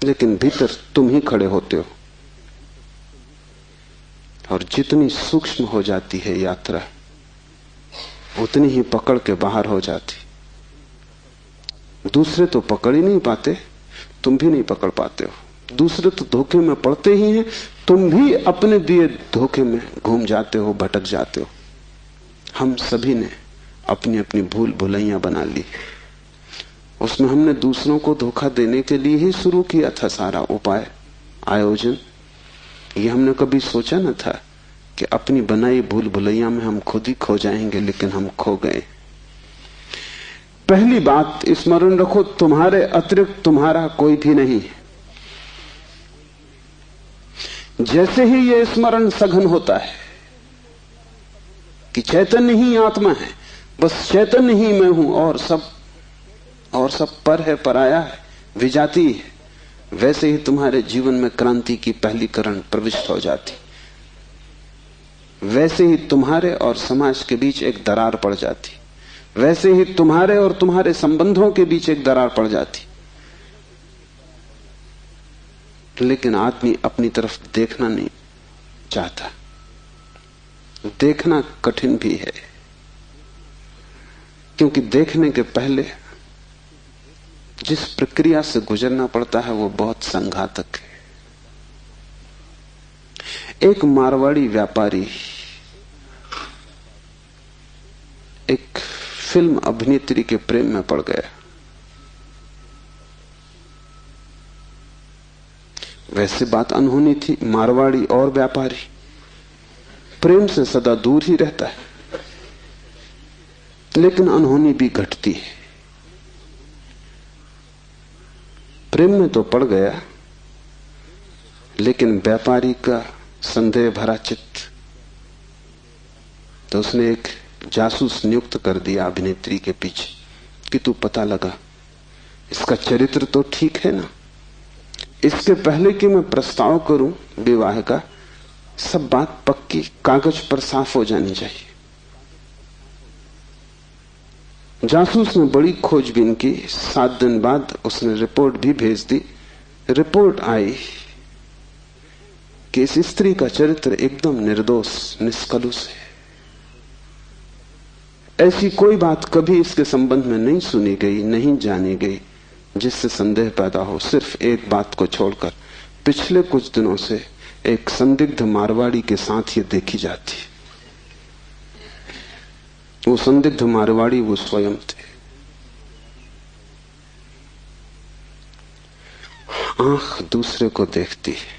[SPEAKER 2] लेकिन भीतर तुम ही खड़े होते हो। और जितनी सूक्ष्म हो जाती है यात्रा, उतनी ही पकड़ के बाहर हो जाती। दूसरे तो पकड़ ही नहीं पाते, तुम भी नहीं पकड़ पाते हो। दूसरे तो धोखे में पड़ते ही हैं, तुम भी अपने दिए धोखे में घूम जाते हो, भटक जाते हो। हम सभी ने अपनी अपनी भूल भुलैया बना ली। उसमें हमने दूसरों को धोखा देने के लिए ही शुरू किया था सारा उपाय, आयोजन। ये हमने कभी सोचा न था कि अपनी बनाई भूल भुलैया में हम खुद ही खो जाएंगे, लेकिन हम खो गए। पहली बात स्मरण रखो, तुम्हारे अतिरिक्त तुम्हारा कोई भी नहीं है। जैसे ही यह स्मरण सघन होता है कि चैतन्य ही आत्मा है, बस चैतन्य ही मैं हूं और सब पर है, पराया है, विजाती है। वैसे ही तुम्हारे जीवन में क्रांति की पहली किरण प्रविष्ट हो जाती, वैसे ही तुम्हारे और समाज के बीच एक दरार पड़ जाती, वैसे ही तुम्हारे और तुम्हारे संबंधों के बीच एक दरार पड़ जाती। लेकिन आदमी अपनी तरफ देखना नहीं चाहता। देखना कठिन भी है, क्योंकि देखने के पहले जिस प्रक्रिया से गुजरना पड़ता है वो बहुत संघातक है। एक मारवाड़ी व्यापारी एक फिल्म अभिनेत्री के प्रेम में पड़ गया। वैसे बात अनहोनी थी, मारवाड़ी और व्यापारी प्रेम से सदा दूर ही रहता है, लेकिन अनहोनी भी घटती है। प्रेम में तो पड़ गया, लेकिन व्यापारी का संदेह भरा चित्त, तो उसने एक जासूस नियुक्त कर दिया अभिनेत्री के पीछे कि तू पता लगा इसका चरित्र तो ठीक है ना। इसके पहले कि मैं प्रस्ताव करूं विवाह का, सब बात पक्की कागज पर साफ हो जानी चाहिए। जासूस ने बड़ी खोजबीन की। 7 दिन बाद उसने रिपोर्ट भी भेज दी। रिपोर्ट आई कि इस स्त्री का चरित्र एकदम निर्दोष, निष्कलुष है। ऐसी कोई बात कभी इसके संबंध में नहीं सुनी गई, नहीं जानी गई जिससे संदेह पैदा हो। सिर्फ एक बात को छोड़कर पिछले कुछ दिनों से एक संदिग्ध मारवाड़ी के साथ ये देखी जाती। वो संदिग्ध मारवाड़ी वो स्वयं थे। आंख दूसरे को देखती है,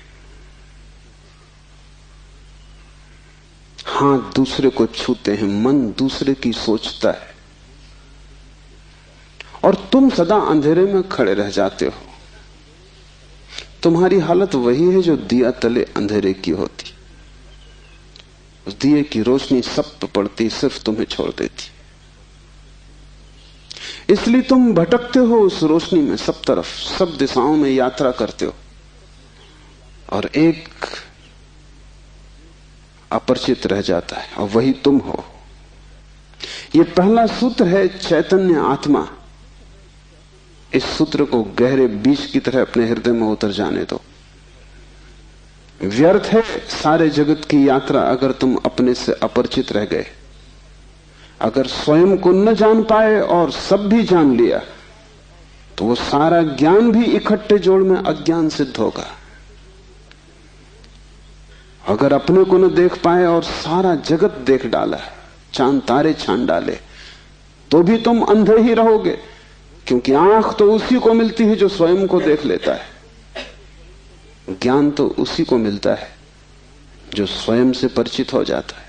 [SPEAKER 2] हाथ दूसरे को छूते हैं, मन दूसरे की सोचता है, और तुम सदा अंधेरे में खड़े रह जाते हो। तुम्हारी हालत वही है जो दिया तले अंधेरे की होती। उस दिए की रोशनी सब पे पड़ती, सिर्फ तुम्हें छोड़ देती। इसलिए तुम भटकते हो उस रोशनी में, सब तरफ, सब दिशाओं में यात्रा करते हो, और एक अपरिचित रह जाता है, और वही तुम हो। यह पहला सूत्र है, चैतन्य आत्मा। इस सूत्र को गहरे बीज की तरह अपने हृदय में उतर जाने दो। व्यर्थ है सारे जगत की यात्रा अगर तुम अपने से अपरिचित रह गए। अगर स्वयं को न जान पाए और सब भी जान लिया, तो वो सारा ज्ञान भी इकट्ठे जोड़ में अज्ञान सिद्ध होगा। अगर अपने को न देख पाए और सारा जगत देख डाला, चांद तारे छान डाले, तो भी तुम अंधे ही रहोगे, क्योंकि आंख तो उसी को मिलती है जो स्वयं को देख लेता है। ज्ञान तो उसी को मिलता है जो स्वयं से परिचित हो जाता है,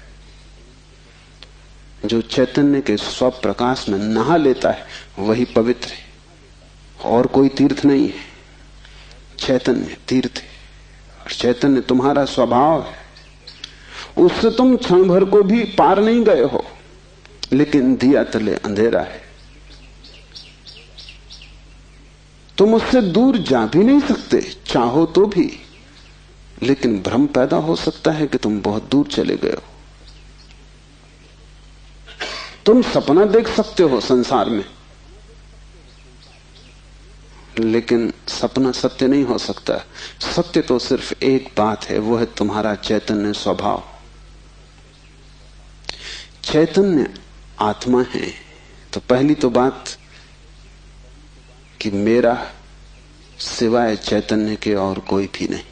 [SPEAKER 2] जो चैतन्य के स्वप्रकाश में नहा लेता है, वही पवित्र है। और कोई तीर्थ नहीं है, चैतन्य तीर्थ है। और चैतन्य तुम्हारा स्वभाव है, उससे तुम क्षण भर को भी पार नहीं गए हो, लेकिन दिया तले अंधेरा है। तुम उससे दूर जा भी नहीं सकते, चाहो तो भी, लेकिन भ्रम पैदा हो सकता है कि तुम बहुत दूर चले गए हो। तुम सपना देख सकते हो संसार में, लेकिन सपना सत्य नहीं हो सकता। सत्य तो सिर्फ एक बात है, वो है तुम्हारा चैतन्य स्वभाव। चैतन्य आत्मा है, तो पहली तो बात कि मेरा सिवाय चैतन्य के और कोई भी नहीं।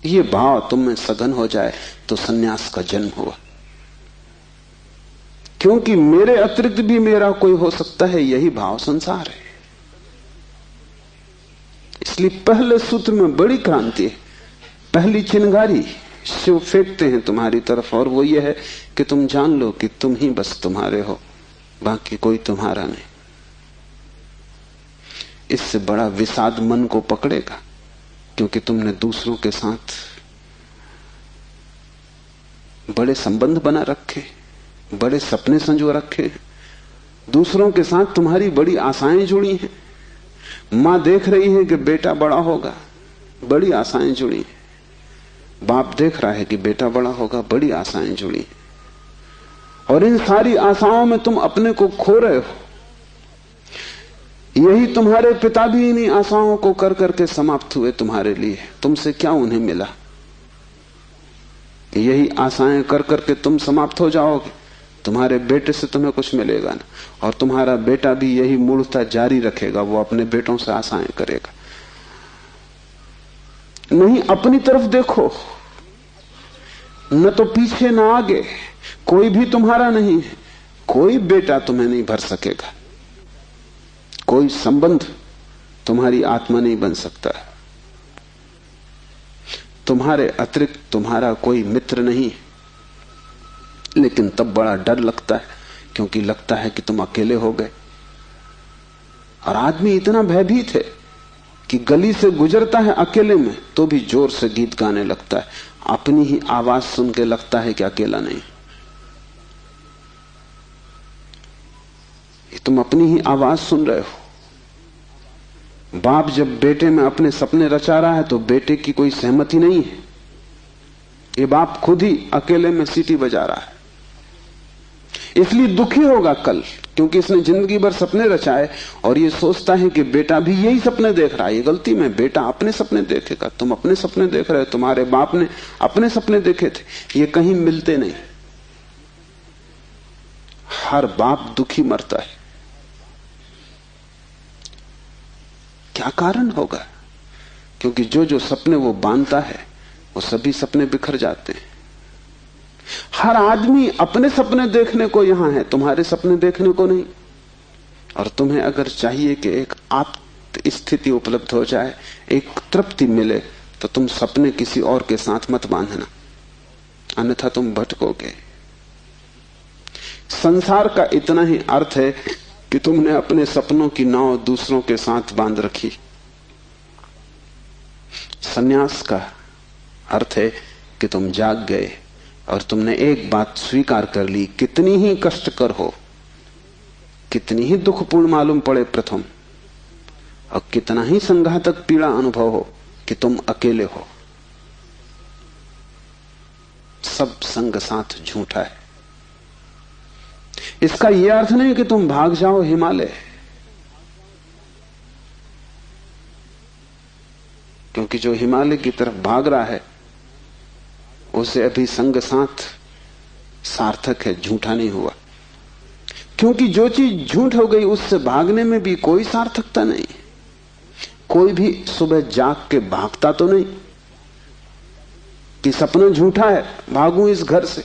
[SPEAKER 2] ये भाव तुम में सघन हो जाए तो सन्यास का जन्म हुआ, क्योंकि मेरे अतिरिक्त भी मेरा कोई हो सकता है, यही भाव संसार है। इसलिए पहले सूत्र में बड़ी क्रांति है। पहली चिंगारी शिव फेंकते हैं तुम्हारी तरफ, और वो ये है कि तुम जान लो कि तुम ही बस तुम्हारे हो, बाकी कोई तुम्हारा नहीं। इससे बड़ा विषाद मन को पकड़ेगा, क्योंकि तुमने दूसरों के साथ बड़े संबंध बना रखे, बड़े सपने संजो रखे हैं, दूसरों के साथ तुम्हारी बड़ी आशाएं जुड़ी हैं। मां देख रही है कि बेटा बड़ा होगा, बड़ी आशाएं जुड़ी हैं। बाप देख रहा है कि बेटा बड़ा होगा, बड़ी आशाएं जुड़ी हैं। और इन सारी आशाओं में तुम अपने को खो रहे हो। यही तुम्हारे पिता भी इन्हीं आशाओं को कर करके समाप्त हुए तुम्हारे लिए। तुमसे क्या उन्हें मिला? यही आशाएं कर करके तुम समाप्त हो जाओगे। तुम्हारे बेटे से तुम्हें कुछ मिलेगा ना, और तुम्हारा बेटा भी यही मूर्खता जारी रखेगा, वो अपने बेटों से आशाएं करेगा। नहीं, अपनी तरफ देखो, न तो पीछे न आगे, कोई भी तुम्हारा नहीं है। कोई बेटा तुम्हें नहीं भर सकेगा, कोई संबंध तुम्हारी आत्मा नहीं बन सकता। तुम्हारे अतिरिक्त तुम्हारा कोई मित्र नहीं। लेकिन तब बड़ा डर लगता है, क्योंकि लगता है कि तुम अकेले हो गए। और आदमी इतना भयभीत है कि गली से गुजरता है अकेले में तो भी जोर से गीत गाने लगता है। अपनी ही आवाज सुन के लगता है कि अकेला नहीं। तुम अपनी ही आवाज सुन रहे हो। बाप जब बेटे में अपने सपने रचा रहा है तो बेटे की कोई सहमति नहीं है। ये बाप खुद ही अकेले में सीटी बजा रहा है। इसलिए दुखी होगा कल, क्योंकि इसने जिंदगी भर सपने रचाए और ये सोचता है कि बेटा भी यही सपने देख रहा है। ये गलती में, बेटा अपने सपने देखेगा, तुम अपने सपने देख रहे हो। तुम्हारे बाप ने अपने सपने देखे थे, ये कहीं मिलते नहीं। हर बाप दुखी मरता है। क्या कारण होगा? क्योंकि जो जो सपने वो बांधता है वो सभी सपने बिखर जाते हैं। हर आदमी अपने सपने देखने को यहां है, तुम्हारे सपने देखने को नहीं। और तुम्हें अगर चाहिए कि एक आत्म स्थिति उपलब्ध हो जाए, एक तृप्ति मिले, तो तुम सपने किसी और के साथ मत बांधना, अन्यथा तुम भटकोगे। संसार का इतना ही अर्थ है कि तुमने अपने सपनों की नाव दूसरों के साथ बांध रखी। संन्यास का अर्थ है कि तुम जाग गए और तुमने एक बात स्वीकार कर ली, कितनी ही कष्टकर हो, कितनी ही दुखपूर्ण मालूम पड़े प्रथम, और कितना ही संघातक पीड़ा अनुभव हो, कि तुम अकेले हो। सब संग साथ झूठा है। इसका यह अर्थ नहीं कि तुम भाग जाओ हिमालय, क्योंकि जो हिमालय की तरफ भाग रहा है उसे अभी संग साथ सार्थक है, झूठा नहीं हुआ। क्योंकि जो चीज झूठ हो गई उससे भागने में भी कोई सार्थकता नहीं। कोई भी सुबह जाग के भागता तो नहीं कि सपना झूठा है, भागूं इस घर से।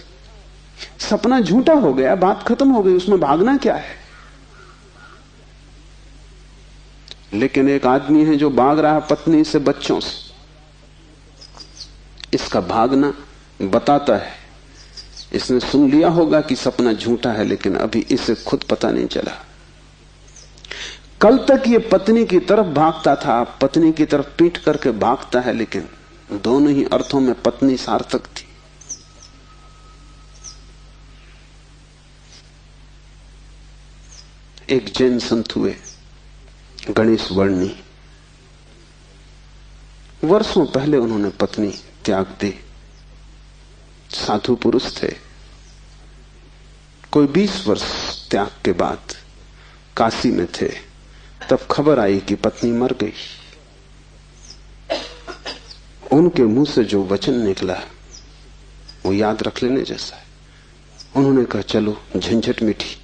[SPEAKER 2] सपना झूठा हो गया, बात खत्म हो गई, उसमें भागना क्या है। लेकिन एक आदमी है जो भाग रहा है पत्नी से, बच्चों से। इसका भागना बताता है, इसने सुन लिया होगा कि सपना झूठा है, लेकिन अभी इसे खुद पता नहीं चला। कल तक ये पत्नी की तरफ भागता था, पत्नी की तरफ पीट करके भागता है, लेकिन दोनों ही अर्थों में पत्नी सार्थक थी। एक जैन संत हुए, गणेश वर्णी। वर्षों पहले उन्होंने पत्नी त्याग दी। साधु पुरुष थे। कोई 20 वर्ष त्याग के बाद काशी में थे, तब खबर आई कि पत्नी मर गई। उनके मुंह से जो वचन निकला वो याद रख लेने जैसा है। उन्होंने कहा, चलो झंझट मिटी।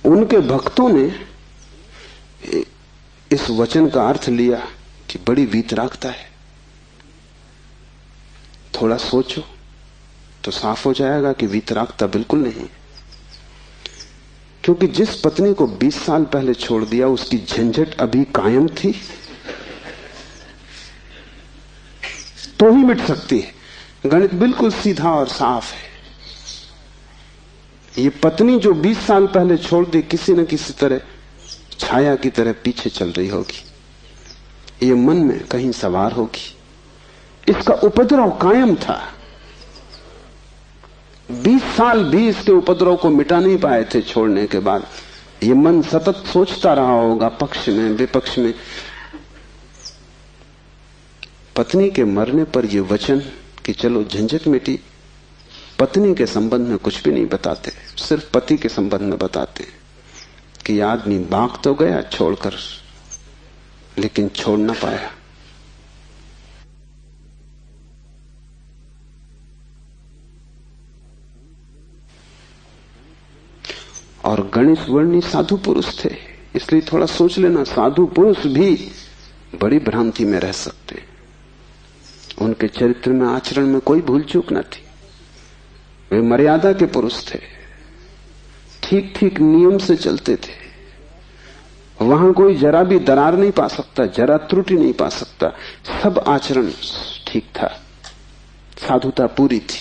[SPEAKER 2] उनके भक्तों ने इस वचन का अर्थ लिया कि बड़ी वीतरागता है। थोड़ा सोचो तो साफ हो जाएगा कि वीतरागता बिल्कुल नहीं। क्योंकि जिस पत्नी को 20 साल पहले छोड़ दिया उसकी झंझट अभी कायम थी, तो ही मिट सकती है। गणित बिल्कुल सीधा और साफ है। ये पत्नी जो 20 साल पहले छोड़ दी, किसी न किसी तरह छाया की तरह पीछे चल रही होगी, ये मन में कहीं सवार होगी। इसका उपद्रव कायम था। 20 साल भी इसके उपद्रव को मिटा नहीं पाए थे छोड़ने के बाद। ये मन सतत सोचता रहा होगा, पक्ष में विपक्ष में। पत्नी के मरने पर ये वचन कि चलो झंझट मिटी, पत्नी के संबंध में कुछ भी नहीं बताते, सिर्फ पति के संबंध में बताते कि आदमी भाग तो गया छोड़कर, लेकिन छोड़ ना पाया। और गणेश वर्णी साधु पुरुष थे, इसलिए थोड़ा सोच लेना, साधु पुरुष भी बड़ी भ्रांति में रह सकते। उनके चरित्र में, आचरण में कोई भूल चूक न थी। वे मर्यादा के पुरुष थे, ठीक ठीक नियम से चलते थे। वहां कोई जरा भी दरार नहीं पा सकता, जरा त्रुटि नहीं पा सकता। सब आचरण ठीक था, साधुता पूरी थी।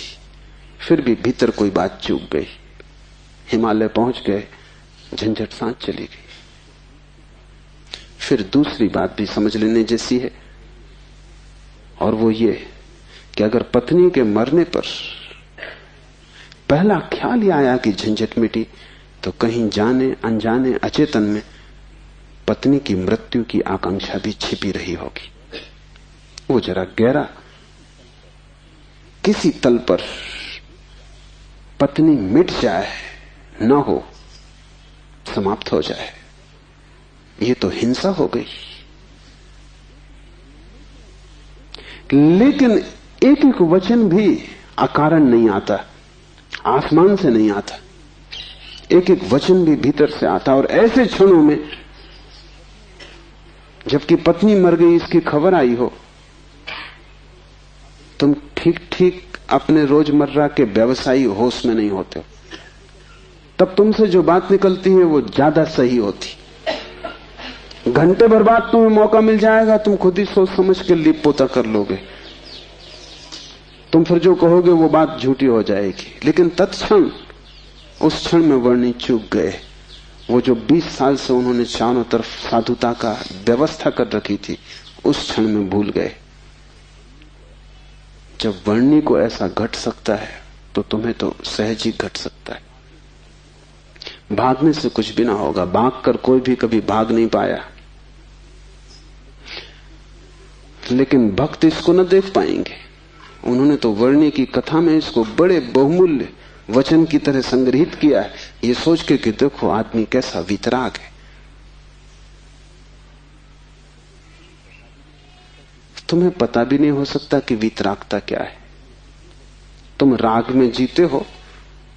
[SPEAKER 2] फिर भी भीतर कोई बात चूक गई। हिमालय पहुंच गए, झंझट सांस चली गई। फिर दूसरी बात भी समझ लेने जैसी है, और वो ये कि अगर पत्नी के मरने पर पहला ख्याल ही आया कि झंझट मिटी, तो कहीं जाने अनजाने अचेतन में पत्नी की मृत्यु की आकांक्षा भी छिपी रही होगी। वो जरा गहरा किसी तल पर पत्नी मिट जाए, न हो, समाप्त हो जाए, ये तो हिंसा हो गई। लेकिन एक एक वचन भी अकारण नहीं आता, आसमान से नहीं आता। एक एक वचन भी भीतर से आता। और ऐसे क्षणों में जबकि पत्नी मर गई इसकी खबर आई हो, तुम ठीक ठीक अपने रोजमर्रा के व्यवसायी होश में नहीं होते हो। तब तुमसे जो बात निकलती है वो ज्यादा सही होती। घंटे भर बाद तुम्हें मौका मिल जाएगा, तुम खुद ही सोच समझ के लीप पोता कर लोगे। तुम फिर जो कहोगे वो बात झूठी हो जाएगी। लेकिन तत्क्षण, उस क्षण में वर्णी चूक गए। वो जो 20 साल से उन्होंने चारों तरफ साधुता का व्यवस्था कर रखी थी, उस क्षण में भूल गए। जब वर्णी को ऐसा घट सकता है तो तुम्हें तो सहज ही घट सकता है। भागने से कुछ भी ना होगा, भागकर कोई भी कभी भाग नहीं पाया। लेकिन भक्त इसको न देख पाएंगे। उन्होंने तो वर्णी की कथा में इसको बड़े बहुमूल्य वचन की तरह संग्रहित किया है, ये सोच के कि देखो आदमी कैसा वीतराग है। तुम्हें पता भी नहीं हो सकता कि वीतरागता क्या है। तुम राग में जीते हो,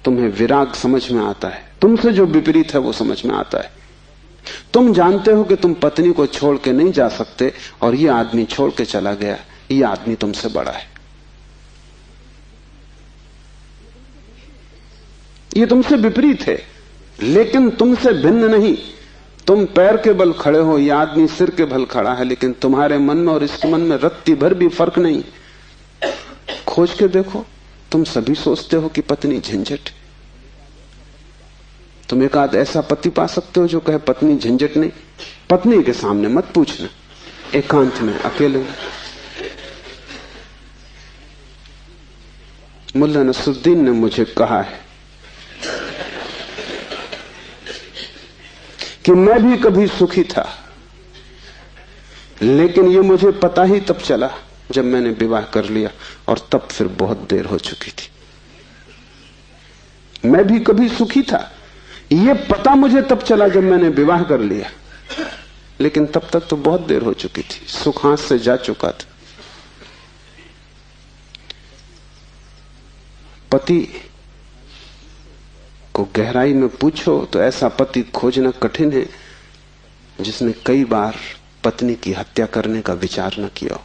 [SPEAKER 2] तुम्हें विराग समझ में आता है, तुमसे जो विपरीत है वो समझ में आता है। तुम जानते हो कि तुम पत्नी को छोड़ के नहीं जा सकते, और ये आदमी छोड़ के चला गया, ये आदमी तुमसे बड़ा है, ये तुमसे विपरीत है, लेकिन तुमसे भिन्न नहीं। तुम पैर के बल खड़े हो, यह आदमी सिर के बल खड़ा है, लेकिन तुम्हारे मन में और इसके मन में रत्ती भर भी फर्क नहीं। खोज के देखो, तुम सभी सोचते हो कि पत्नी झंझट। तुम एक आध ऐसा पति पा सकते हो जो कहे पत्नी झंझट नहीं। पत्नी के सामने मत पूछना, एकांत में अकेले। मुल्ला नसरुद्दीन ने मुझे कहा है कि मैं भी कभी सुखी था, लेकिन ये मुझे पता ही तब चला जब मैंने विवाह कर लिया, और तब फिर बहुत देर हो चुकी थी। मैं भी कभी सुखी था, ये पता मुझे तब चला जब मैंने विवाह कर लिया, लेकिन तब तक तो बहुत देर हो चुकी थी, सुख हाथ से जा चुका था। पति को गहराई में पूछो तो ऐसा पति खोजना कठिन है जिसने कई बार पत्नी की हत्या करने का विचार न किया हो।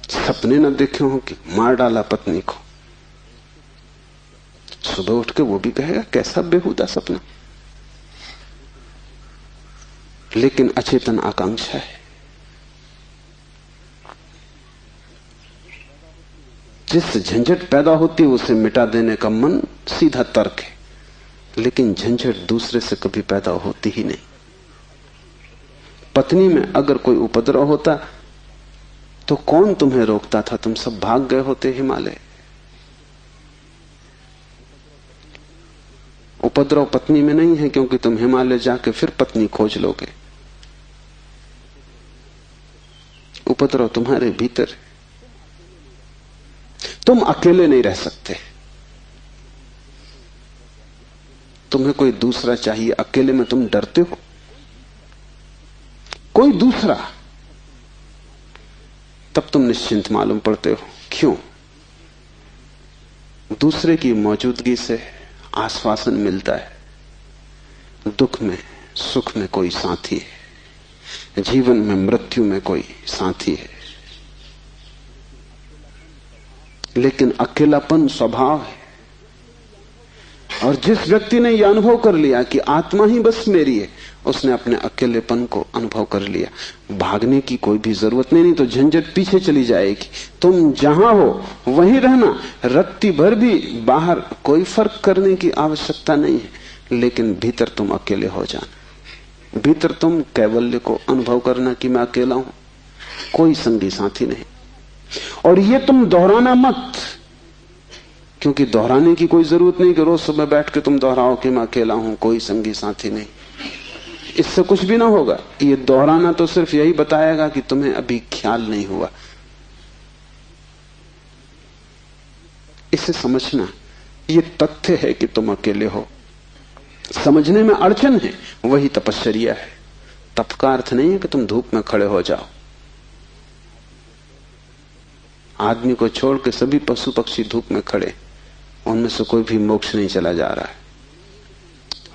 [SPEAKER 2] सपने न देखे हो कि मार डाला पत्नी को, सुबह उठ के वो भी कहेगा कैसा बेहुदा सपना। लेकिन अचेतन आकांक्षा है। जिससे झंझट पैदा होती है उसे मिटा देने का मन सीधा तर्क है, लेकिन झंझट दूसरे से कभी पैदा होती ही नहीं। पत्नी में अगर कोई उपद्रव होता तो कौन तुम्हें रोकता था? तुम सब भाग गए होते हिमालय। उपद्रव पत्नी में नहीं है, क्योंकि तुम हिमालय जाके फिर पत्नी खोज लोगे। उपद्रव तुम्हारे भीतर है। तुम अकेले नहीं रह सकते, तुम्हें कोई दूसरा चाहिए। अकेले में तुम डरते हो, कोई दूसरा, तब तुम निश्चिंत मालूम पड़ते हो। क्यों? दूसरे की मौजूदगी से आश्वासन मिलता है। दुख में सुख में कोई साथी है, जीवन में मृत्यु में कोई साथी है। लेकिन अकेलापन स्वभाव है। और जिस व्यक्ति ने यह अनुभव कर लिया कि आत्मा ही बस मेरी है, उसने अपने अकेलेपन को अनुभव कर लिया। भागने की कोई भी जरूरत नहीं तो झंझट पीछे चली जाएगी। तुम जहां हो वहीं रहना, रत्ती भर भी बाहर कोई फर्क करने की आवश्यकता नहीं है। लेकिन भीतर तुम अकेले हो जाना, भीतर तुम कैवल्य को अनुभव करना कि मैं अकेला हूं, कोई संगी साथी नहीं। और ये तुम दोहराना मत, क्योंकि दोहराने की कोई जरूरत नहीं कि रोज सुबह बैठ के तुम दोहराओ कि मैं अकेला हूं, कोई संगी साथी नहीं। इससे कुछ भी ना होगा। ये दोहराना तो सिर्फ यही बताएगा कि तुम्हें अभी ख्याल नहीं हुआ। इसे समझना, ये तथ्य है कि तुम अकेले हो। समझने में अड़चन है, वही तपश्चर्या है। तप का अर्थ नहीं है कि तुम धूप में खड़े हो जाओ। आदमी को छोड़ के सभी पशु पक्षी धूप में खड़े, उनमें से कोई भी मोक्ष नहीं चला जा रहा है।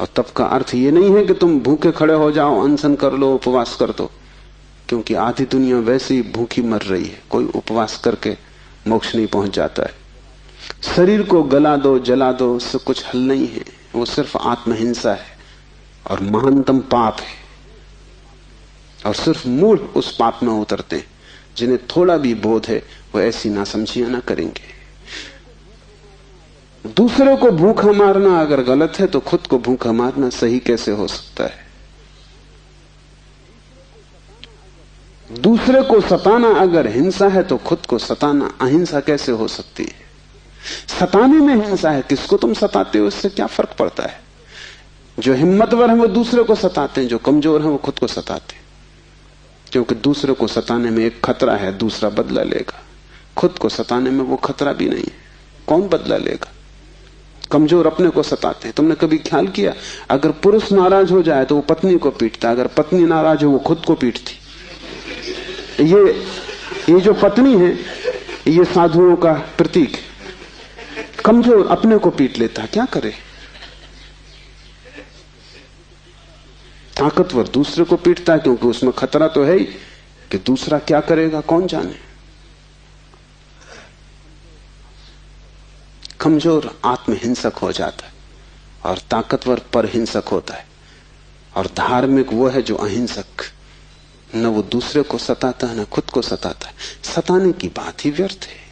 [SPEAKER 2] और तप का अर्थ ये नहीं है कि तुम भूखे खड़े हो जाओ, अनशन कर लो, उपवास कर दो, क्योंकि आधी दुनिया वैसे ही भूखी मर रही है। कोई उपवास करके मोक्ष नहीं पहुंच जाता है। शरीर को गला दो, जला दो, उससे कुछ हल नहीं है। वो सिर्फ आत्महिंसा है और महानतम पाप है। और सिर्फ मूढ़ उस पाप में उतरते हैं। जिन्हें थोड़ा भी बोध है वो ऐसी नासमझियां ना करेंगे। दूसरे को भूखा मारना अगर गलत है तो खुद को भूखा मारना सही कैसे हो सकता है? दूसरे को सताना अगर हिंसा है तो खुद को सताना अहिंसा कैसे हो सकती है? सताने में हिंसा है, किसको तुम सताते हो इससे क्या फर्क पड़ता है? जो हिम्मतवर है वो दूसरे को सताते हैं, जो कमजोर है वो खुद को सताते हैं। क्योंकि दूसरे को सताने में एक खतरा है, दूसरा बदला लेगा। खुद को सताने में वो खतरा भी नहीं है, कौन बदला लेगा? कमजोर अपने को सताते हैं। तुमने कभी ख्याल किया, अगर पुरुष नाराज हो जाए तो वो पत्नी को पीटता, अगर पत्नी नाराज हो वो खुद को पीटती। ये जो पत्नी है ये साधुओं का प्रतीक है। कमजोर अपने को पीट लेता, क्या करे? ताकतवर दूसरे को पीटता है, क्योंकि उसमें खतरा तो है ही कि दूसरा क्या करेगा कौन जाने। कमजोर आत्महिंसक हो जाता है और ताकतवर परहिंसक होता है। और धार्मिक वो है जो अहिंसक, न वो दूसरे को सताता है न खुद को सताता है। सताने की बात ही व्यर्थ है।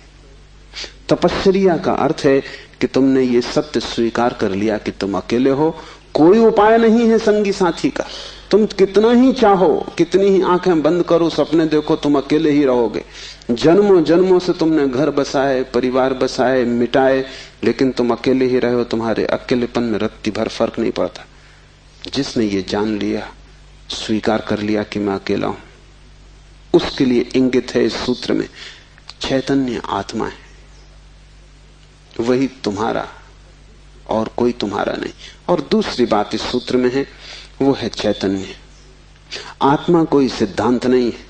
[SPEAKER 2] तपश्चर्या का अर्थ है कि तुमने ये सत्य स्वीकार कर लिया कि तुम अकेले हो, कोई उपाय नहीं है संगी साथी का। तुम कितना ही चाहो, कितनी ही आंखें बंद करो, सपने देखो, तुम अकेले ही रहोगे। जन्मों जन्मों से तुमने घर बसाए, परिवार बसाए, मिटाए, लेकिन तुम अकेले ही रहे हो। तुम्हारे अकेलेपन में रत्ती भर फर्क नहीं पड़ता। जिसने ये जान लिया, स्वीकार कर लिया कि मैं अकेला हूं, उसके लिए इंगित है इस सूत्र में चैतन्य आत्मा है, वही तुम्हारा और कोई तुम्हारा नहीं। और दूसरी बात इस सूत्र में है, वो है चैतन्य। आत्मा कोई सिद्धांत नहीं है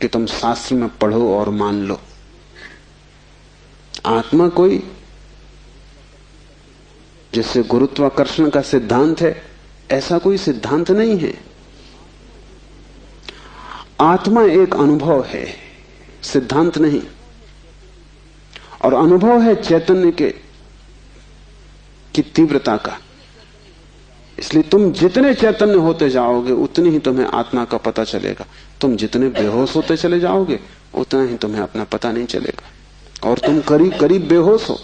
[SPEAKER 2] कि तुम शास्त्र में पढ़ो और मान लो। आत्मा कोई जैसे गुरुत्वाकर्षण का सिद्धांत है, ऐसा कोई सिद्धांत नहीं है। आत्मा एक अनुभव है, सिद्धांत नहीं। और अनुभव है चैतन्य की तीव्रता का। इसलिए तुम जितने चैतन्य होते जाओगे उतनी ही तुम्हें आत्मा का पता चलेगा। तुम जितने बेहोश होते चले जाओगे उतना ही तुम्हें अपना पता नहीं चलेगा। और तुम करीब करीब बेहोश हो।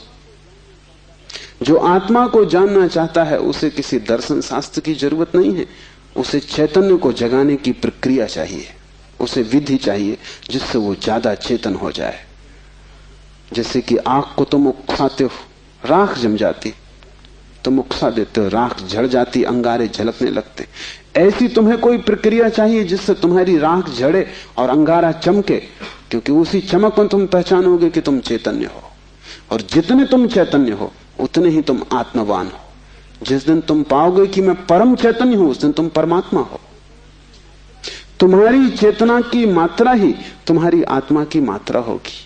[SPEAKER 2] जो आत्मा को जानना चाहता है उसे किसी दर्शन शास्त्र की जरूरत नहीं है, उसे चैतन्य को जगाने की प्रक्रिया चाहिए। उसे विधि चाहिए जिससे वो ज्यादा चेतन हो जाए। जैसे कि आग को तुम उकसाते हो, राख जम जाती, तुम उकसा देते हो, राख झड़ जाती, अंगारे झलकने लगते। ऐसी तुम्हें कोई प्रक्रिया चाहिए जिससे तुम्हारी राख झड़े और अंगारा चमके, क्योंकि उसी चमक में तुम पहचानोगे कि तुम चैतन्य हो। और जितने तुम चैतन्य हो उतने ही तुम आत्मवान हो। जिस दिन तुम पाओगे कि मैं परम चैतन्य हूं, उस दिन तुम परमात्मा हो। तुम्हारी चेतना की मात्रा ही तुम्हारी आत्मा की मात्रा होगी।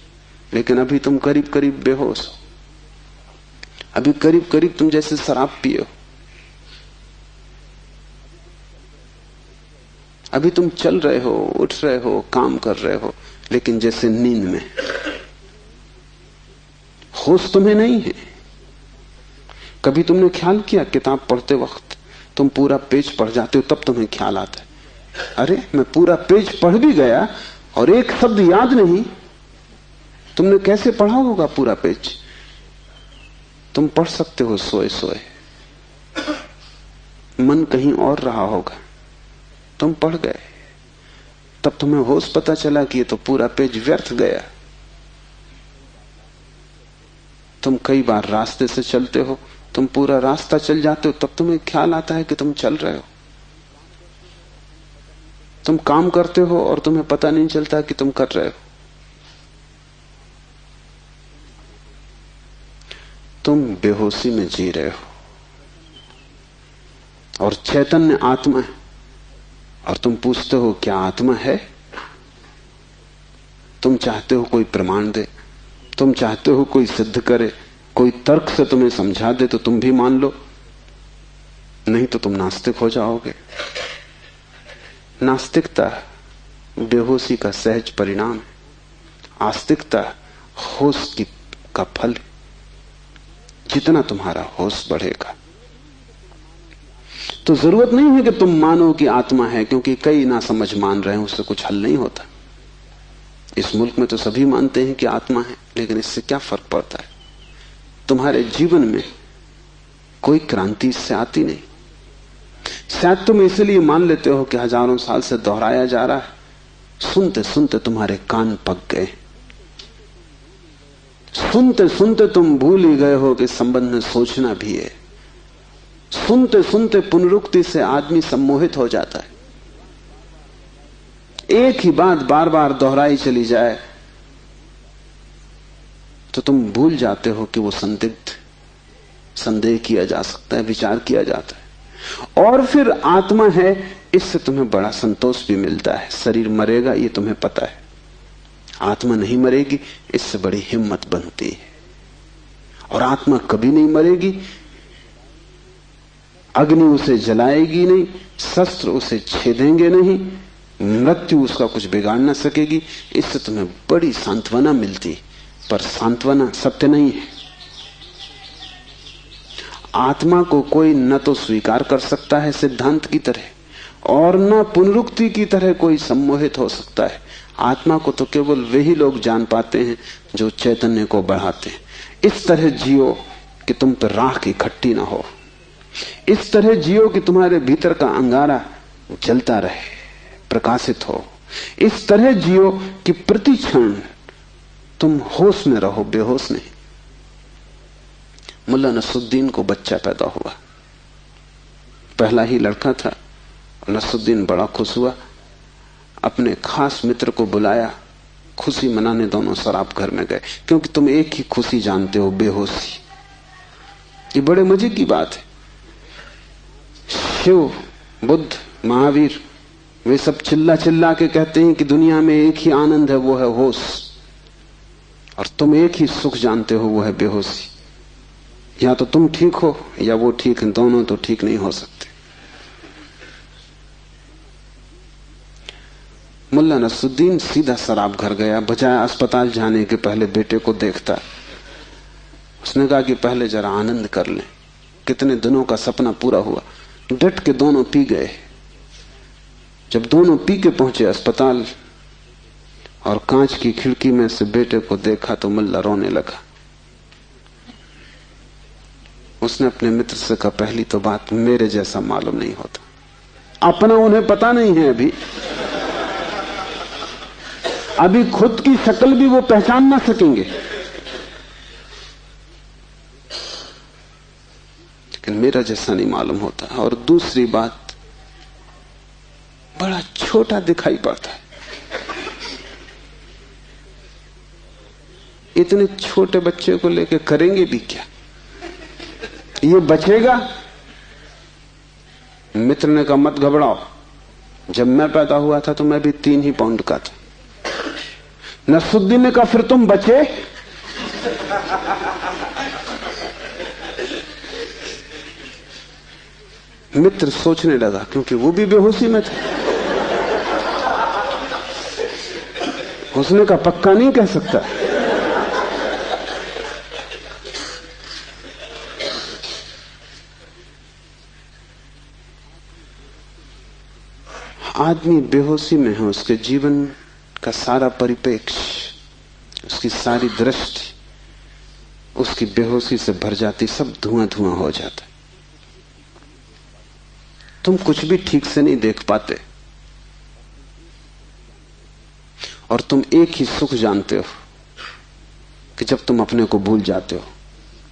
[SPEAKER 2] लेकिन अभी तुम करीब करीब बेहोश हो, अभी करीब करीब तुम जैसे शराब पिए हो, अभी तुम चल रहे हो, उठ रहे हो, काम कर रहे हो, लेकिन जैसे नींद में। होश तुम्हें नहीं है। कभी तुमने ख्याल किया किताब पढ़ते वक्त तुम पूरा पेज पढ़ जाते हो, तब तुम्हें ख्याल आता है, अरे मैं पूरा पेज पढ़ भी गया और एक शब्द याद नहीं। तुमने कैसे पढ़ा होगा पूरा पेज? तुम पढ़ सकते हो सोए सोए, मन कहीं और रहा होगा, तुम पढ़ गए, तब तुम्हें होश पता चला कि ये तो पूरा पेज व्यर्थ गया। तुम कई बार रास्ते से चलते हो, तुम पूरा रास्ता चल जाते हो, तब तुम्हें ख्याल आता है कि तुम चल रहे हो। तुम काम करते हो और तुम्हें पता नहीं चलता कि तुम कर रहे हो। तुम बेहोशी में जी रहे हो और चैतन्य आत्मा है, और तुम पूछते हो क्या आत्मा है? तुम चाहते हो कोई प्रमाण दे, तुम चाहते हो कोई सिद्ध करे, कोई तर्क से तुम्हें समझा दे तो तुम भी मान लो, नहीं तो तुम नास्तिक हो जाओगे। नास्तिकता बेहोशी का सहज परिणाम है, आस्तिकता होश का फल। जितना तुम्हारा होश बढ़ेगा, तो जरूरत नहीं है कि तुम मानो कि आत्मा है, क्योंकि कई ना समझ मान रहे हैं, उससे कुछ हल नहीं होता। इस मुल्क में तो सभी मानते हैं कि आत्मा है, लेकिन इससे क्या फर्क पड़ता है? तुम्हारे जीवन में कोई क्रांति इससे आती नहीं। शायद तुम इसलिए मान लेते हो कि हजारों साल से दोहराया जा रहा है, सुनते सुनते तुम्हारे कान पक गए, सुनते सुनते तुम भूल ही गए हो कि संबंध में सोचना भी है। सुनते सुनते पुनरुक्ति से आदमी सम्मोहित हो जाता है। एक ही बात बार बार दोहराई चली जाए तो तुम भूल जाते हो कि वो संदिग्ध, संदेह किया जा सकता है, विचार किया जाता है। और फिर आत्मा है, इससे तुम्हें बड़ा संतोष भी मिलता है। शरीर मरेगा ये तुम्हें पता है, आत्मा नहीं मरेगी, इससे बड़ी हिम्मत बनती है। और आत्मा कभी नहीं मरेगी, अग्नि उसे जलाएगी नहीं, शस्त्र उसे छेदेंगे नहीं, मृत्यु उसका कुछ बिगाड़ ना सकेगी। इससे तुम्हें बड़ी सांत्वना मिलती, पर सांत्वना सत्य नहीं है। आत्मा को कोई न तो स्वीकार कर सकता है सिद्धांत की तरह, और न पुनरुक्ति की तरह कोई सम्मोहित हो सकता है। आत्मा को तो केवल वही लोग जान पाते हैं जो चैतन्य को बढ़ाते हैं। इस तरह जियो कि तुम पर राख इकट्ठी ना हो, इस तरह जियो कि तुम्हारे भीतर का अंगारा जलता रहे, प्रकाशित हो। इस तरह जियो कि प्रति क्षण तुम होश में रहो, बेहोश नहीं। मुल्ला नसरुद्दीन को बच्चा पैदा हुआ, पहला ही लड़का था। नसरुद्दीन बड़ा खुश हुआ, अपने खास मित्र को बुलाया, खुशी मनाने दोनों शराब घर में गए। क्योंकि तुम एक ही खुशी जानते हो, बेहोशी। ये बड़े मजे की बात है। शिव, बुद्ध, महावीर, वे सब चिल्ला चिल्ला के कहते हैं कि दुनिया में एक ही आनंद है, वो है होश। और तुम एक ही सुख जानते हो, वो है बेहोशी। या तो तुम ठीक हो या वो ठीक है, दोनों तो ठीक नहीं हो सकते। मुल्ला नसरुद्दीन सीधा शराब घर गया, बजाय अस्पताल जाने के पहले बेटे को देखता। उसने कहा कि पहले जरा आनंद कर लें। कितने दिनों का सपना पूरा हुआ। डट के दोनों पी गए। जब दोनों पी के पहुंचे अस्पताल और कांच की खिड़की में से बेटे को देखा तो मुल्ला रोने लगा। उसने अपने मित्र से कहा, पहली तो बात मेरे जैसा मालूम नहीं होता। अपना उन्हें पता नहीं है अभी, अभी खुद की शक्ल भी वो पहचान ना सकेंगे। लेकिन मेरा जैसा नहीं मालूम होता। और दूसरी बात, बड़ा छोटा दिखाई पड़ता है। इतने छोटे बच्चे को लेकर करेंगे भी क्या? ये बचेगा? मित्र ने कहा मत घबराओ, जब मैं पैदा हुआ था तो मैं भी 3 ही पाउंड का था। नसरुद्दीन ने कहा फिर तुम बचे? मित्र सोचने लगा, क्योंकि वो भी बेहोशी में था। उसने कहा पक्का नहीं कह सकता। आदमी बेहोशी में है, उसके जीवन का सारा परिप्रेक्ष्य, उसकी सारी दृष्टि उसकी बेहोशी से भर जाती, सब धुआं धुआं हो जाता। तुम कुछ भी ठीक से नहीं देख पाते, और तुम एक ही सुख जानते हो कि जब तुम अपने को भूल जाते हो,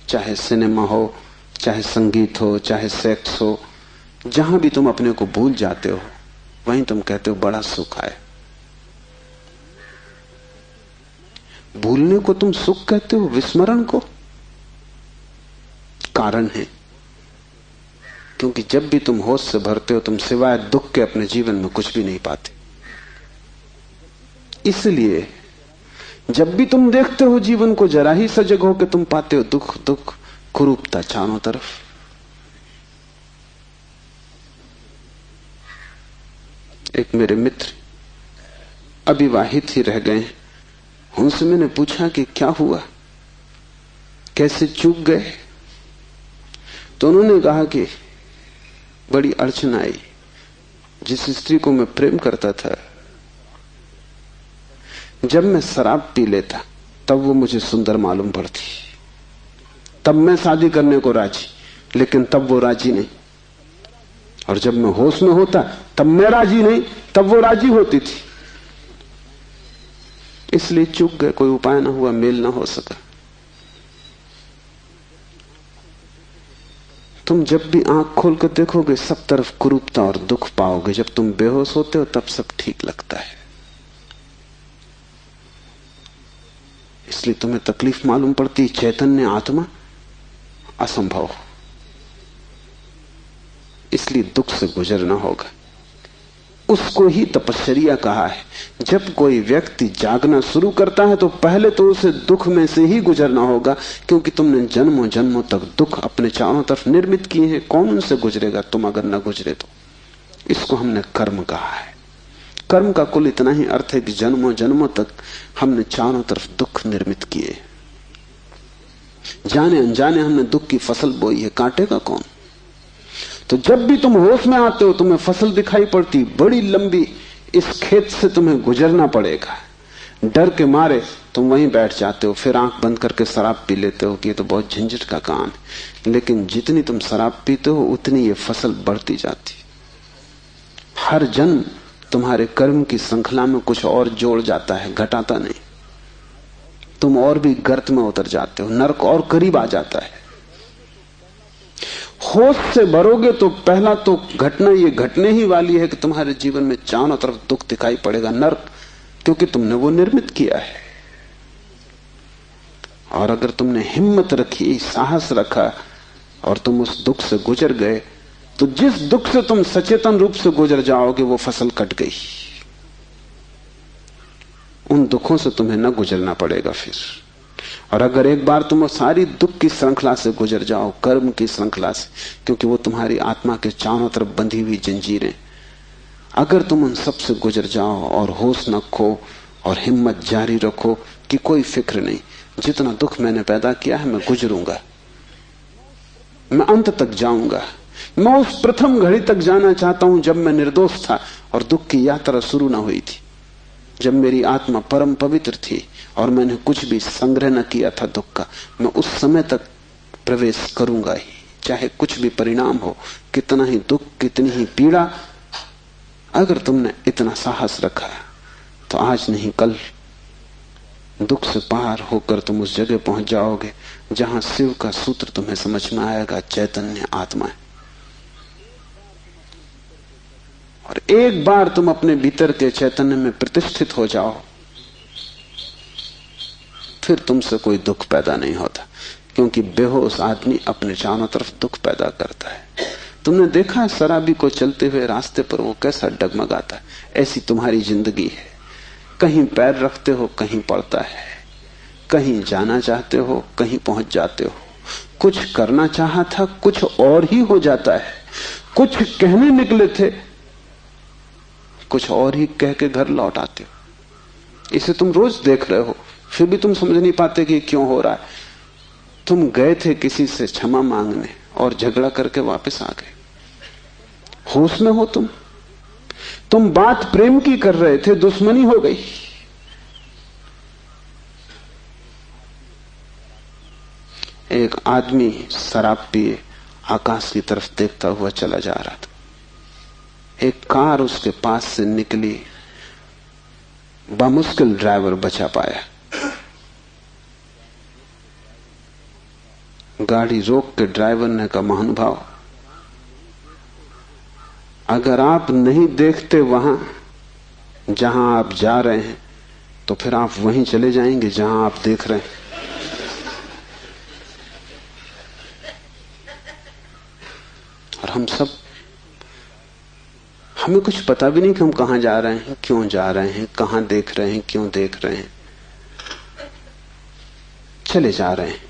[SPEAKER 2] चाहे सिनेमा हो, चाहे संगीत हो, चाहे सेक्स हो, जहां भी तुम अपने को भूल जाते हो वहीं तुम कहते हो बड़ा सुख आए। भूलने को तुम सुख कहते हो, विस्मरण को? कारण है, क्योंकि जब भी तुम होश से भरते हो तुम सिवाय दुख के अपने जीवन में कुछ भी नहीं पाते। इसलिए जब भी तुम देखते हो जीवन को, जरा ही सजग हो के तुम पाते हो दुख दुख, कुरूपता चारों तरफ। एक मेरे मित्र अविवाहित ही रह गए, उनसे मैंने पूछा कि क्या हुआ, कैसे चूक गए? तो उन्होंने कहा कि बड़ी अड़चन आई। जिस स्त्री को मैं प्रेम करता था, जब मैं शराब पी लेता तब वो मुझे सुंदर मालूम पड़ती। तब मैं शादी करने को राजी, लेकिन तब वो राजी नहीं। और जब मैं होश में होता तब मैं राजी नहीं, तब वो राजी होती थी। इसलिए चूक गए, कोई उपाय ना हुआ, मेल ना हो सका। तुम जब भी आंख खोल कर देखोगे सब तरफ कुरूपता और दुख पाओगे। जब तुम बेहोश होते हो तब सब ठीक लगता है। इसलिए तुम्हें तकलीफ मालूम पड़ती, चैतन्य आत्मा असंभव। इसलिए दुख से गुजरना होगा। उसको ही तपश्चर्या कहा है। जब कोई व्यक्ति जागना शुरू करता है तो पहले तो उसे दुख में से ही गुजरना होगा, क्योंकि तुमने जन्मों जन्मों तक दुख अपने चारों तरफ निर्मित किए हैं। कौन उनसे गुजरेगा तुम अगर न गुजरे तो? इसको हमने कर्म कहा है। कर्म का कुल इतना ही अर्थ है कि जन्मों जन्मों तक हमने चारों तरफ दुख निर्मित किए, जाने अनजाने हमने दुख की फसल बोई है, काटेगा कौन? तो जब भी तुम होश में आते हो तुम्हें फसल दिखाई पड़ती बड़ी लंबी, इस खेत से तुम्हें गुजरना पड़ेगा। डर के मारे तुम वहीं बैठ जाते हो, फिर आंख बंद करके शराब पी लेते हो कि ये तो बहुत झंझट का काम है। लेकिन जितनी तुम शराब पीते हो उतनी ये फसल बढ़ती जाती। हर जन्म तुम्हारे कर्म की श्रृंखला में कुछ और जोड़ जाता है, घटाता नहीं। तुम और भी गर्त में उतर जाते हो, नरक और करीब आ जाता है। होश से भरोगे तो पहला तो घटना ये घटने ही वाली है कि तुम्हारे जीवन में चारों तरफ दुख दिखाई पड़ेगा, नरक, क्योंकि तुमने वो निर्मित किया है। और अगर तुमने हिम्मत रखी, साहस रखा और तुम उस दुख से गुजर गए, तो जिस दुख से तुम सचेतन रूप से गुजर जाओगे वो फसल कट गई। उन दुखों से तुम्हें न गुजरना पड़ेगा फिर। और अगर एक बार तुम सारी दुख की श्रृंखला से गुजर जाओ, कर्म की श्रृंखला से, क्योंकि वो तुम्हारी आत्मा के चारों तरफ बंधी हुई जंजीरें, अगर तुम उन सब से गुजर जाओ और होश न खो और हिम्मत जारी रखो कि कोई फिक्र नहीं, जितना दुख मैंने पैदा किया है मैं गुजरूंगा, मैं अंत तक जाऊंगा। मैं उस प्रथम घड़ी तक जाना चाहता हूं जब मैं निर्दोष था और दुख की यात्रा शुरू ना हुई थी, जब मेरी आत्मा परम पवित्र थी और मैंने कुछ भी संग्रह न किया था दुख का। मैं उस समय तक प्रवेश करूंगा ही, चाहे कुछ भी परिणाम हो, कितना ही दुख, कितनी ही पीड़ा। अगर तुमने इतना साहस रखा तो आज नहीं कल दुख से पार होकर तुम उस जगह पहुंच जाओगे जहां शिव का सूत्र तुम्हें समझ में आएगा, चैतन्य आत्मा है। और एक बार तुम अपने भीतर के चैतन्य में प्रतिष्ठित हो जाओ, फिर तुमसे कोई दुख पैदा नहीं होता, क्योंकि बेहोश आदमी अपने चारों तरफ दुख पैदा करता है। तुमने देखा है शराबी को चलते हुए रास्ते पर वो कैसा डगमगाता है? ऐसी तुम्हारी जिंदगी है। कहीं पैर रखते हो, कहीं पड़ता है। कहीं जाना चाहते हो, कहीं पहुंच जाते हो। कुछ करना चाहा था, कुछ और ही हो जाता है। कुछ कहने निकले थे, कुछ और ही कह के घर लौट आते हो। इसे तुम रोज देख रहे हो, फिर भी तुम समझ नहीं पाते कि क्यों हो रहा है। तुम गए थे किसी से क्षमा मांगने और झगड़ा करके वापस आ गए। होश में हो तुम बात प्रेम की कर रहे थे, दुश्मनी हो गई। एक आदमी शराब पिए आकाश की तरफ देखता हुआ चला जा रहा था। एक कार उसके पास से निकली, बामुश्किल ड्राइवर बचा पाया। गाड़ी रोक के ड्राइवर ने कहा, महानुभाव, अगर आप नहीं देखते वहां जहां आप जा रहे हैं तो फिर आप वहीं चले जाएंगे जहां आप देख रहे हैं। और हमें कुछ पता भी नहीं कि हम कहां जा रहे हैं, क्यों जा रहे हैं, कहां देख रहे हैं, क्यों देख रहे हैं। चले जा रहे हैं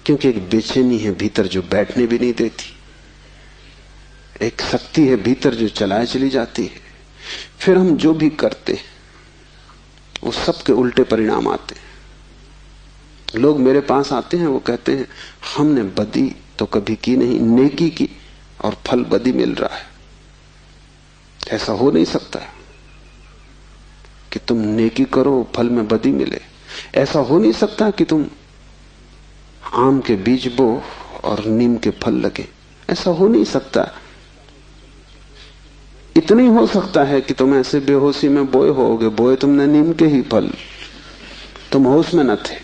[SPEAKER 2] क्योंकि एक बेचैनी है भीतर जो बैठने भी नहीं देती। एक शक्ति है भीतर जो चलाए चली जाती है। फिर हम जो भी करते वो सबके उल्टे परिणाम आते हैं। लोग मेरे पास आते हैं, वो कहते हैं हमने बदी तो कभी की नहीं, नेकी की और फल बदी मिल रहा है। ऐसा हो नहीं सकता कि तुम नेकी करो फल में बदी मिले। ऐसा हो नहीं सकता कि तुम आम के बीज बो और नीम के फल लगे। ऐसा हो नहीं सकता। इतना ही हो सकता है कि तुम ऐसे बेहोशी में बोए होगे, बोए तुमने नीम के ही फल, तुम होश में न थे,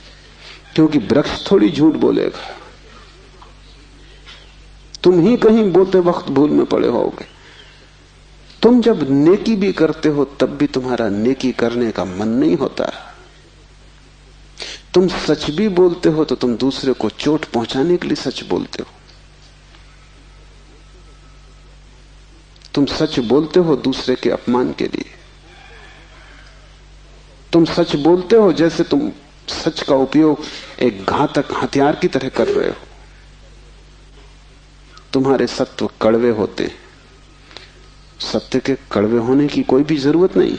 [SPEAKER 2] क्योंकि वृक्ष थोड़ी झूठ बोलेगा। तुम ही कहीं बोते वक्त भूल में पड़े होगे। तुम जब नेकी भी करते हो तब भी तुम्हारा नेकी करने का मन नहीं होता। तुम सच भी बोलते हो तो तुम दूसरे को चोट पहुंचाने के लिए सच बोलते हो। तुम सच बोलते हो दूसरे के अपमान के लिए। तुम सच बोलते हो जैसे तुम सच का उपयोग एक घातक हथियार की तरह कर रहे हो। तुम्हारे सत्व कड़वे होते हैं। सत्य के कड़वे होने की कोई भी जरूरत नहीं,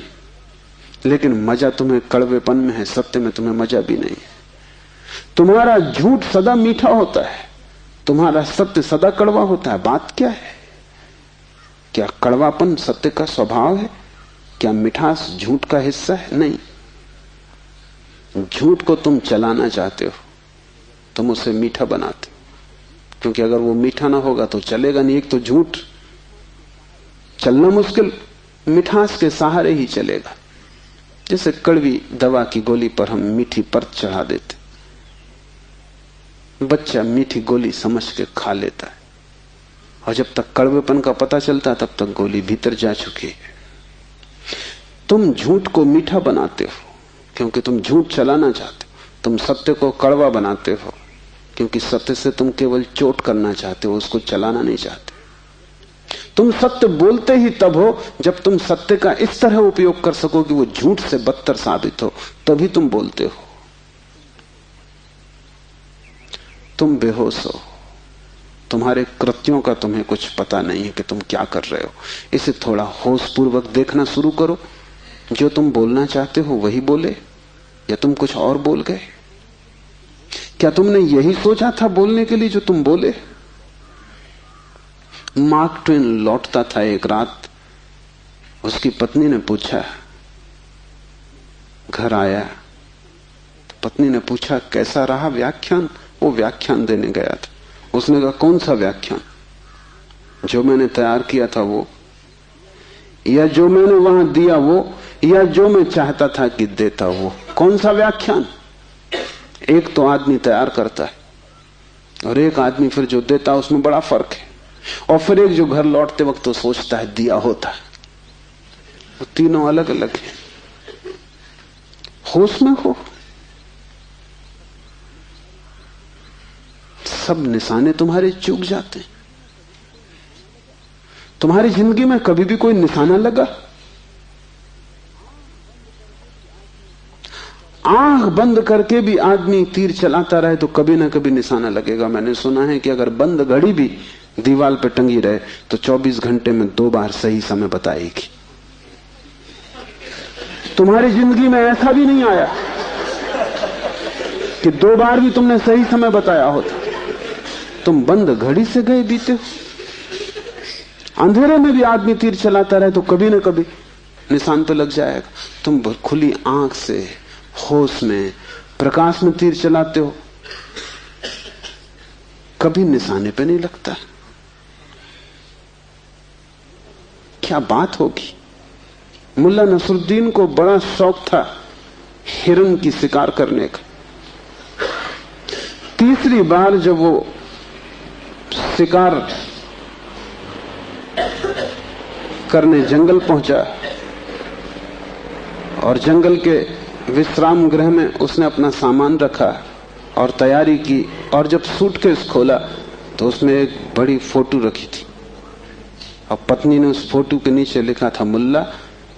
[SPEAKER 2] लेकिन मजा तुम्हें कड़वेपन में है, सत्य में तुम्हें मजा भी नहीं है। तुम्हारा झूठ सदा मीठा होता है, तुम्हारा सत्य सदा कड़वा होता है। बात क्या है? क्या कड़वापन सत्य का स्वभाव है? क्या मिठास झूठ का हिस्सा है? नहीं। झूठ को तुम चलाना चाहते हो, तुम उसे मीठा बनाते हो, क्योंकि अगर वो मीठा ना होगा तो चलेगा नहीं। एक तो झूठ चलना मुश्किल, मिठास के सहारे ही चलेगा। जैसे कड़वी दवा की गोली पर हम मीठी परत चढ़ा देते, बच्चा मीठी गोली समझ के खा लेता है, और जब तक कड़वेपन का पता चलता तब तक गोली भीतर जा चुकी है। तुम झूठ को मीठा बनाते हो क्योंकि तुम झूठ चलाना चाहते हो। तुम सत्य को कड़वा बनाते हो क्योंकि सत्य से तुम केवल चोट करना चाहते हो, उसको चलाना नहीं चाहते। तुम सत्य बोलते ही तब हो जब तुम सत्य का इस तरह उपयोग कर सको कि वो झूठ से बदतर साबित हो, तभी तुम बोलते हो। तुम बेहोश हो, तुम्हारे कृत्यों का तुम्हें कुछ पता नहीं है कि तुम क्या कर रहे हो। इसे थोड़ा होश पूर्वक देखना शुरू करो। जो तुम बोलना चाहते हो वही बोले, या तुम कुछ और बोल गए? क्या तुमने यही सोचा था बोलने के लिए जो तुम बोले? मार्क ट्वेन लौटता था एक रात, उसकी पत्नी ने पूछा, घर आया तो पत्नी ने पूछा कैसा रहा व्याख्यान? वो व्याख्यान देने गया था। उसने कहा कौन सा व्याख्यान? जो मैंने तैयार किया था वो, या जो मैंने वहां दिया वो, या जो मैं चाहता था कि देता वो। कौन सा व्याख्यान? एक तो आदमी तैयार करता है और एक आदमी फिर जो देता है, उसमें बड़ा फर्क है। और फिर एक जो घर लौटते वक्त तो सोचता है दिया होता। वो तीनों अलग अलग हैं। होश में हो, सब निशाने तुम्हारे चूक जाते हैं। तुम्हारी जिंदगी में कभी भी कोई निशाना लगा? आंख बंद करके भी आदमी तीर चलाता रहे तो कभी ना कभी निशाना लगेगा। मैंने सुना है कि अगर बंद घड़ी भी दीवार पे टंगी रहे तो 24 घंटे में 2 बार सही समय बताएगी। तुम्हारी जिंदगी में ऐसा भी नहीं आया कि 2 बार भी तुमने सही समय बताया होता। तुम बंद घड़ी से गए बीते हो। अंधेरे में भी आदमी तीर चलाता रहे तो कभी ना कभी निशान पे लग जाएगा। तुम खुली आंख से होश में प्रकाश में तीर चलाते हो, कभी निशाने पे नहीं लगता। क्या बात होगी? मुल्ला नसरुद्दीन को बड़ा शौक था हिरन की शिकार करने का। तीसरी बार जब वो शिकार करने जंगल पहुंचा और जंगल के विश्राम गृह में उसने अपना सामान रखा और तैयारी की, और जब सूटकेस खोला तो उसमें एक बड़ी फोटो रखी थी और पत्नी ने उस फोटो के नीचे लिखा था, मुल्ला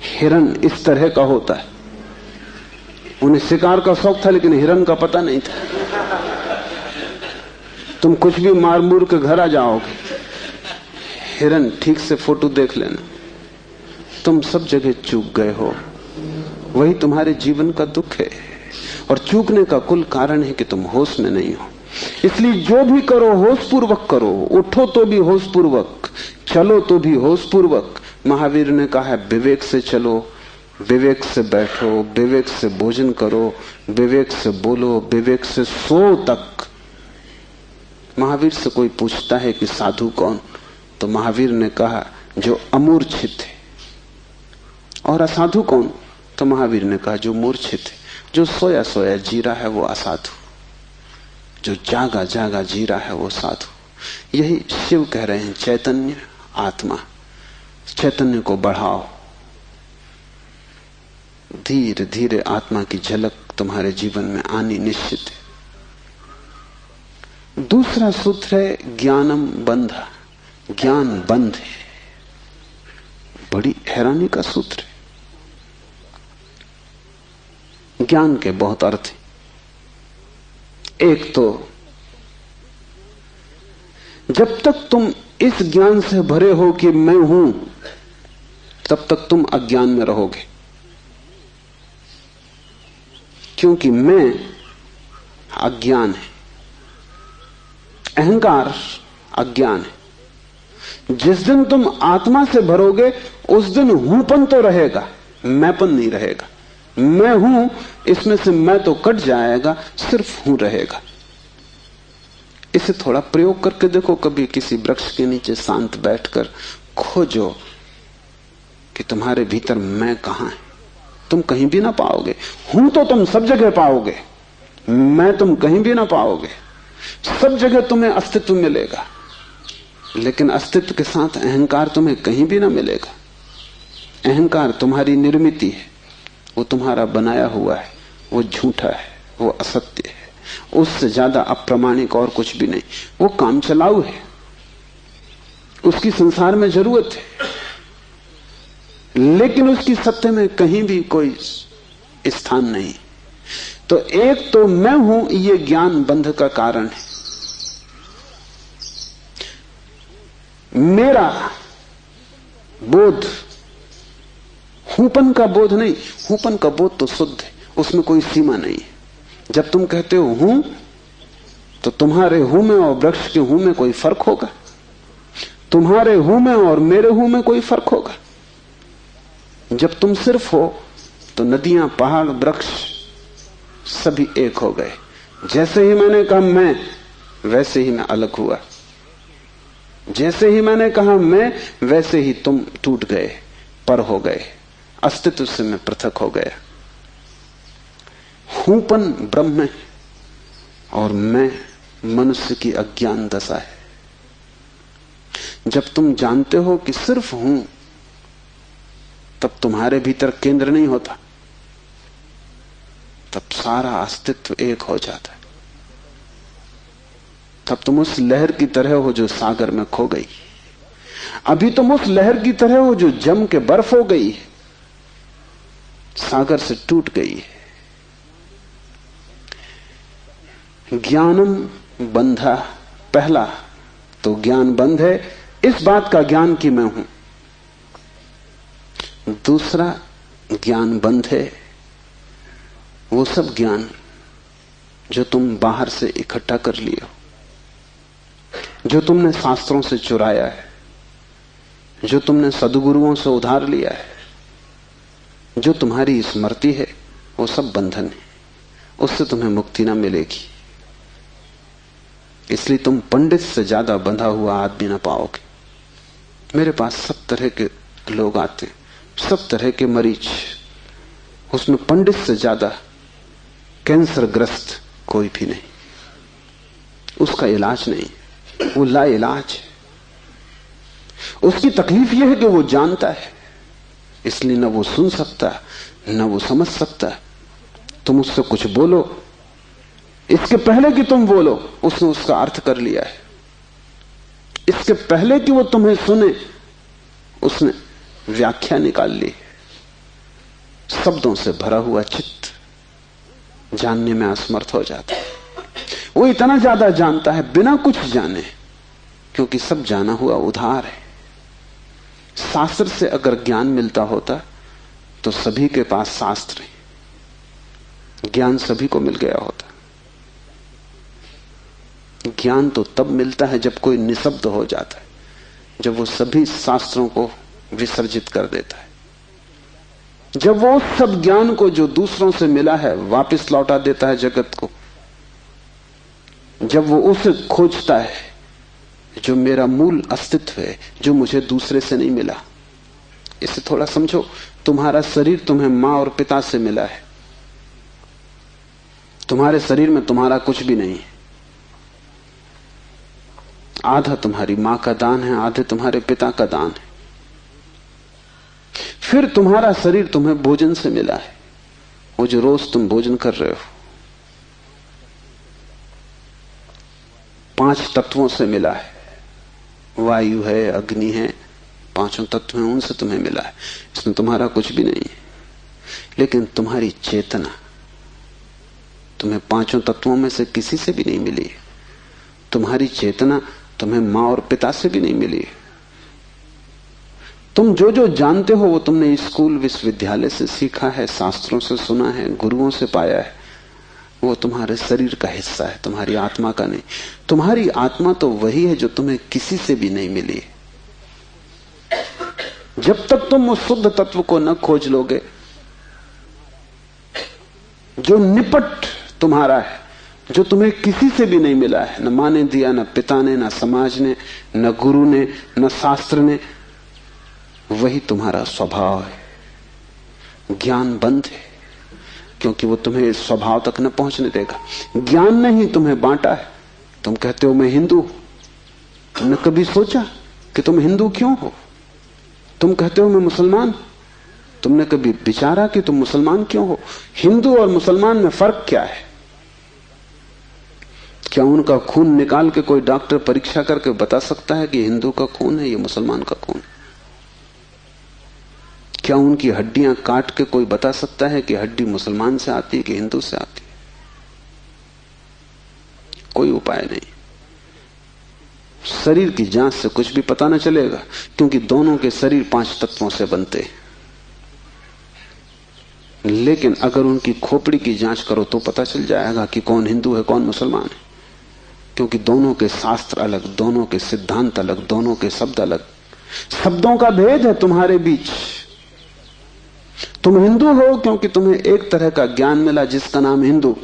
[SPEAKER 2] हिरन इस तरह का होता है। उन्हें शिकार का शौक था लेकिन हिरन का पता नहीं था। तुम कुछ भी मार मूर के घर आ जाओगे, हिरन ठीक से फोटो देख लेना। तुम सब जगह चूक गए हो, वही तुम्हारे जीवन का दुख है। और चूकने का कुल कारण है कि तुम होश में नहीं हो। इसलिए जो भी करो होश पूर्वक करो। उठो तो भी होश पूर्वक, चलो तो भी होश पूर्वक। महावीर ने कहा है विवेक से चलो, विवेक से बैठो, विवेक से भोजन करो, विवेक से बोलो, विवेक से सो तक। महावीर से कोई पूछता है कि साधु कौन, तो महावीर ने कहा जो अमूर्छित है। और असाधु कौन, तो महावीर ने कहा जो मूर्छित है, जो सोया सोया जी रहा है वो असाधु, जो जागा जागा जी रहा है वो साधु। यही शिव कह रहे हैं, चैतन्य आत्मा। चैतन्य को बढ़ाओ, धीरे धीरे आत्मा की झलक तुम्हारे जीवन में आनी निश्चित है। दूसरा सूत्र है ज्ञानम बंधा। ज्ञान बंध है। बड़ी हैरानी का सूत्र है। ज्ञान के बहुत अर्थ हैं। एक तो जब तक तुम इस ज्ञान से भरे हो कि मैं हूं, तब तक तुम अज्ञान में रहोगे, क्योंकि मैं अज्ञान है, अहंकार अज्ञान है। जिस दिन तुम आत्मा से भरोगे उस दिन हूंपन तो रहेगा, मैंपन नहीं रहेगा। मैं हूं, इसमें से मैं तो कट जाएगा, सिर्फ हूं रहेगा। इसे थोड़ा प्रयोग करके देखो। कभी किसी वृक्ष के नीचे शांत बैठकर खोजो कि तुम्हारे भीतर मैं कहां है। तुम कहीं भी ना पाओगे। हूं तो तुम सब जगह पाओगे, मैं तुम कहीं भी ना पाओगे। सब जगह तुम्हें अस्तित्व मिलेगा, लेकिन अस्तित्व के साथ अहंकार तुम्हें कहीं भी ना मिलेगा। अहंकार तुम्हारी निर्मित है, वो तुम्हारा बनाया हुआ है, वो झूठा है, वो असत्य है, उससे ज्यादा अप्रामाणिक और कुछ भी नहीं। वो काम चलाऊ है, उसकी संसार में जरूरत है, लेकिन उसकी सत्य में कहीं भी कोई स्थान नहीं। तो एक तो मैं हूं, ये ज्ञान बंध का कारण है। मेरा बोध हूपन का बोध नहीं। हूपन का बोध तो शुद्ध है, उसमें कोई सीमा नहीं है। जब तुम कहते हो हूं, तो तुम्हारे हूं में और वृक्ष के हूं में कोई फर्क होगा? तुम्हारे हूं में और मेरे हूं में कोई फर्क होगा? जब तुम सिर्फ हो तो नदियां, पहाड़, वृक्ष सभी एक हो गए। जैसे ही मैंने कहा मैं, वैसे ही मैं अलग हुआ। जैसे ही मैंने कहा मैं, वैसे ही तुम टूट गए, पर हो गए, अस्तित्व से मैं पृथक हो गया। हूंपन ब्रह्म है और मैं मनुष्य की अज्ञान दशा है। जब तुम जानते हो कि सिर्फ हूं, तब तुम्हारे भीतर केंद्र नहीं होता, तब सारा अस्तित्व एक हो जाता है। तब तुम उस लहर की तरह हो जो सागर में खो गई। अभी तुम उस लहर की तरह हो जो जम के बर्फ हो गई है, सागर से टूट गई है। ज्ञानम बंधा, पहला तो ज्ञान बंध है, इस बात का ज्ञान कि मैं हूं। दूसरा ज्ञान बंध है वो सब ज्ञान जो तुम बाहर से इकट्ठा कर लिए हो, जो तुमने शास्त्रों से चुराया है, जो तुमने सद्गुरुओं से उधार लिया है, जो तुम्हारी स्मृति है, वो सब बंधन है। उससे तुम्हें मुक्ति ना मिलेगी। इसलिए तुम पंडित से ज्यादा बंधा हुआ आदमी ना पाओगे। मेरे पास सब तरह के लोग आते हैं, सब तरह के मरीज। उसमें पंडित से ज्यादा कैंसर ग्रस्त कोई भी नहीं। उसका इलाज नहीं, वो ला इलाज है। उसकी तकलीफ यह है कि वो जानता है, इसलिए न वो सुन सकता न वो समझ सकता। तुम उससे कुछ बोलो, इसके पहले कि तुम बोलो उसने उसका अर्थ कर लिया है। इसके पहले कि वो तुम्हें सुने उसने व्याख्या निकाल ली। शब्दों से भरा हुआ चित्त जानने में असमर्थ हो जाता है। वो इतना ज्यादा जानता है बिना कुछ जाने, क्योंकि सब जाना हुआ उधार है। शास्त्र से अगर ज्ञान मिलता होता तो सभी के पास शास्त्र है, ज्ञान सभी को मिल गया होता। ज्ञान तो तब मिलता है जब कोई निशब्द हो जाता है, जब वो सभी शास्त्रों को विसर्जित कर देता है, जब वो उस सब ज्ञान को जो दूसरों से मिला है वापस लौटा देता है जगत को, जब वो उसे खोजता है जो मेरा मूल अस्तित्व है, जो मुझे दूसरे से नहीं मिला। इसे थोड़ा समझो। तुम्हारा शरीर तुम्हें मां और पिता से मिला है। तुम्हारे शरीर में तुम्हारा कुछ भी नहीं है। आधा तुम्हारी मां का दान है, आधे तुम्हारे पिता का दान है। फिर तुम्हारा शरीर तुम्हें भोजन से मिला है, वो जो रोज तुम भोजन कर रहे हो। 5 तत्वों से मिला है, वायु है, अग्नि है, 5 तत्व हैं, उनसे तुम्हें मिला है। इसमें तुम्हारा कुछ भी नहीं है। लेकिन तुम्हारी चेतना तुम्हें 5 तत्वों में से किसी से भी नहीं मिली है। तुम्हारी चेतना तुम्हें मां और पिता से भी नहीं मिली। तुम जो जो जानते हो वो तुमने स्कूल विश्वविद्यालय से सीखा है, शास्त्रों से सुना है, गुरुओं से पाया है। वो तुम्हारे शरीर का हिस्सा है, तुम्हारी आत्मा का नहीं। तुम्हारी आत्मा तो वही है जो तुम्हें किसी से भी नहीं मिली। जब तक तुम उस शुद्ध तत्व को न खोज लोगे जो निपट तुम्हारा है, जो तुम्हें किसी से भी नहीं मिला है, न मां ने दिया, न पिता ने, न समाज ने, न गुरु ने, न शास्त्र ने, वही तुम्हारा स्वभाव है। ज्ञान बंद है क्योंकि वो तुम्हें स्वभाव तक न पहुंचने देगा। ज्ञान ने ही तुम्हें बांटा है। तुम कहते हो मैं हिंदू, तुमने कभी सोचा कि तुम हिंदू क्यों हो? तुम कहते हो मैं मुसलमान, तुमने कभी विचारा कि तुम मुसलमान क्यों हो? हिंदू और मुसलमान में फर्क क्या है? क्या उनका खून निकाल के कोई डॉक्टर परीक्षा करके बता सकता है कि हिंदू का खून है, ये मुसलमान का खून? क्या उनकी हड्डियां काट के कोई बता सकता है कि हड्डी मुसलमान से आती है कि हिंदू से आती है? कोई उपाय नहीं। शरीर की जांच से कुछ भी पता न चलेगा, क्योंकि दोनों के शरीर 5 तत्वों से बनते हैं। लेकिन अगर उनकी खोपड़ी की जांच करो तो पता चल जाएगा कि कौन हिंदू है कौन मुसलमान है, क्योंकि दोनों के शास्त्र अलग, दोनों के सिद्धांत अलग, दोनों के शब्द अलग। शब्दों का भेद है तुम्हारे बीच। तुम हिंदू हो क्योंकि तुम्हें एक तरह का ज्ञान मिला जिसका नाम हिंदू,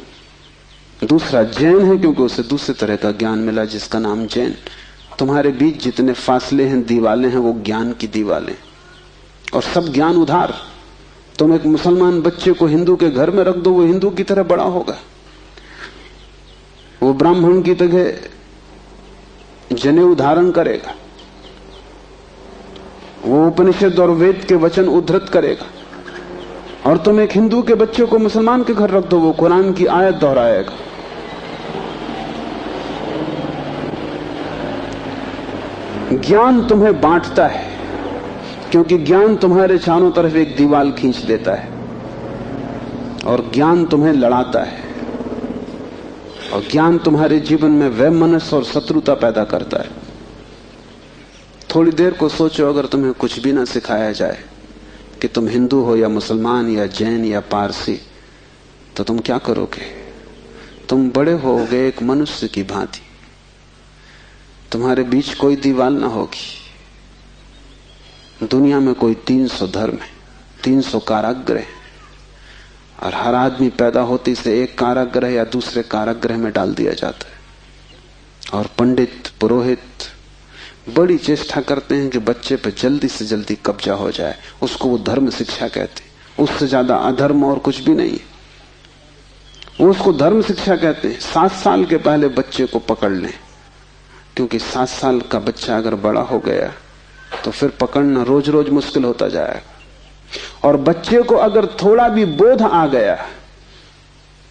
[SPEAKER 2] दूसरा जैन है क्योंकि उसे दूसरे तरह का ज्ञान मिला जिसका नाम जैन। तुम्हारे बीच जितने फासले हैं, दीवालें हैं, वो ज्ञान की दीवालें, और सब ज्ञान उधार। तुम एक मुसलमान बच्चे को हिंदू के घर में रख दो, वो हिंदू की तरह बड़ा होगा। वो ब्राह्मण की तरह जनेऊ धारण करेगा, वो उपनिषद और वेद के वचन उद्धृत करेगा। और तुम एक हिंदू के बच्चे को मुसलमान के घर रख दो, वो कुरान की आयत दोहराएगा। ज्ञान तुम्हें बांटता है, क्योंकि ज्ञान तुम्हारे चारों तरफ एक दीवार खींच देता है, और ज्ञान तुम्हें लड़ाता है, और ज्ञान तुम्हारे जीवन में वैमनस्य और शत्रुता पैदा करता है। थोड़ी देर को सोचो, अगर तुम्हें कुछ भी ना सिखाया जाए कि तुम हिंदू हो या मुसलमान या जैन या पारसी, तो तुम क्या करोगे? तुम बड़े होगे एक मनुष्य की भांति। तुम्हारे बीच कोई दीवार ना होगी। दुनिया में कोई 300 धर्म है, 300 कारागृह, और हर आदमी पैदा होते से एक कारागृह या दूसरे कारागृह में डाल दिया जाता है। और पंडित पुरोहित बड़ी चेष्टा करते हैं कि बच्चे पे जल्दी से जल्दी कब्जा हो जाए। उसको वो धर्म शिक्षा कहते हैं। उससे ज्यादा अधर्म और कुछ भी नहीं है। वो उसको धर्म शिक्षा कहते हैं। 7 साल के पहले बच्चे को पकड़ लें, क्योंकि 7 साल का बच्चा अगर बड़ा हो गया तो फिर पकड़ना रोज रोज मुश्किल होता जाएगा। और बच्चे को अगर थोड़ा भी बोध आ गया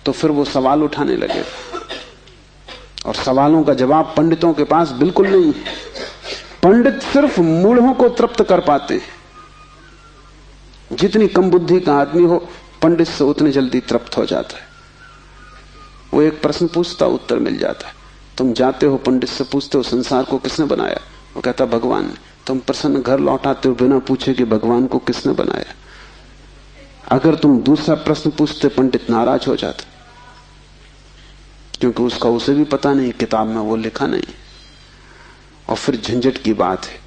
[SPEAKER 2] तो फिर वो सवाल उठाने लगेगा, और सवालों का जवाब पंडितों के पास बिल्कुल नहीं है। पंडित सिर्फ मूढ़ों को तृप्त कर पाते हैं। जितनी कम बुद्धि का आदमी हो, पंडित से उतनी जल्दी तृप्त हो जाता है। वो एक प्रश्न पूछता, उत्तर मिल जाता है। तुम जाते हो पंडित से, पूछते हो संसार को किसने बनाया? वो कहता भगवान ने। तुम प्रसन्न घर लौटाते हो बिना पूछे कि भगवान को किसने बनाया। अगर तुम दूसरा प्रश्न पूछते, पंडित नाराज हो जाता, क्योंकि उसका उसे भी पता नहीं, किताब में वो लिखा नहीं। और फिर झंझट की बात है,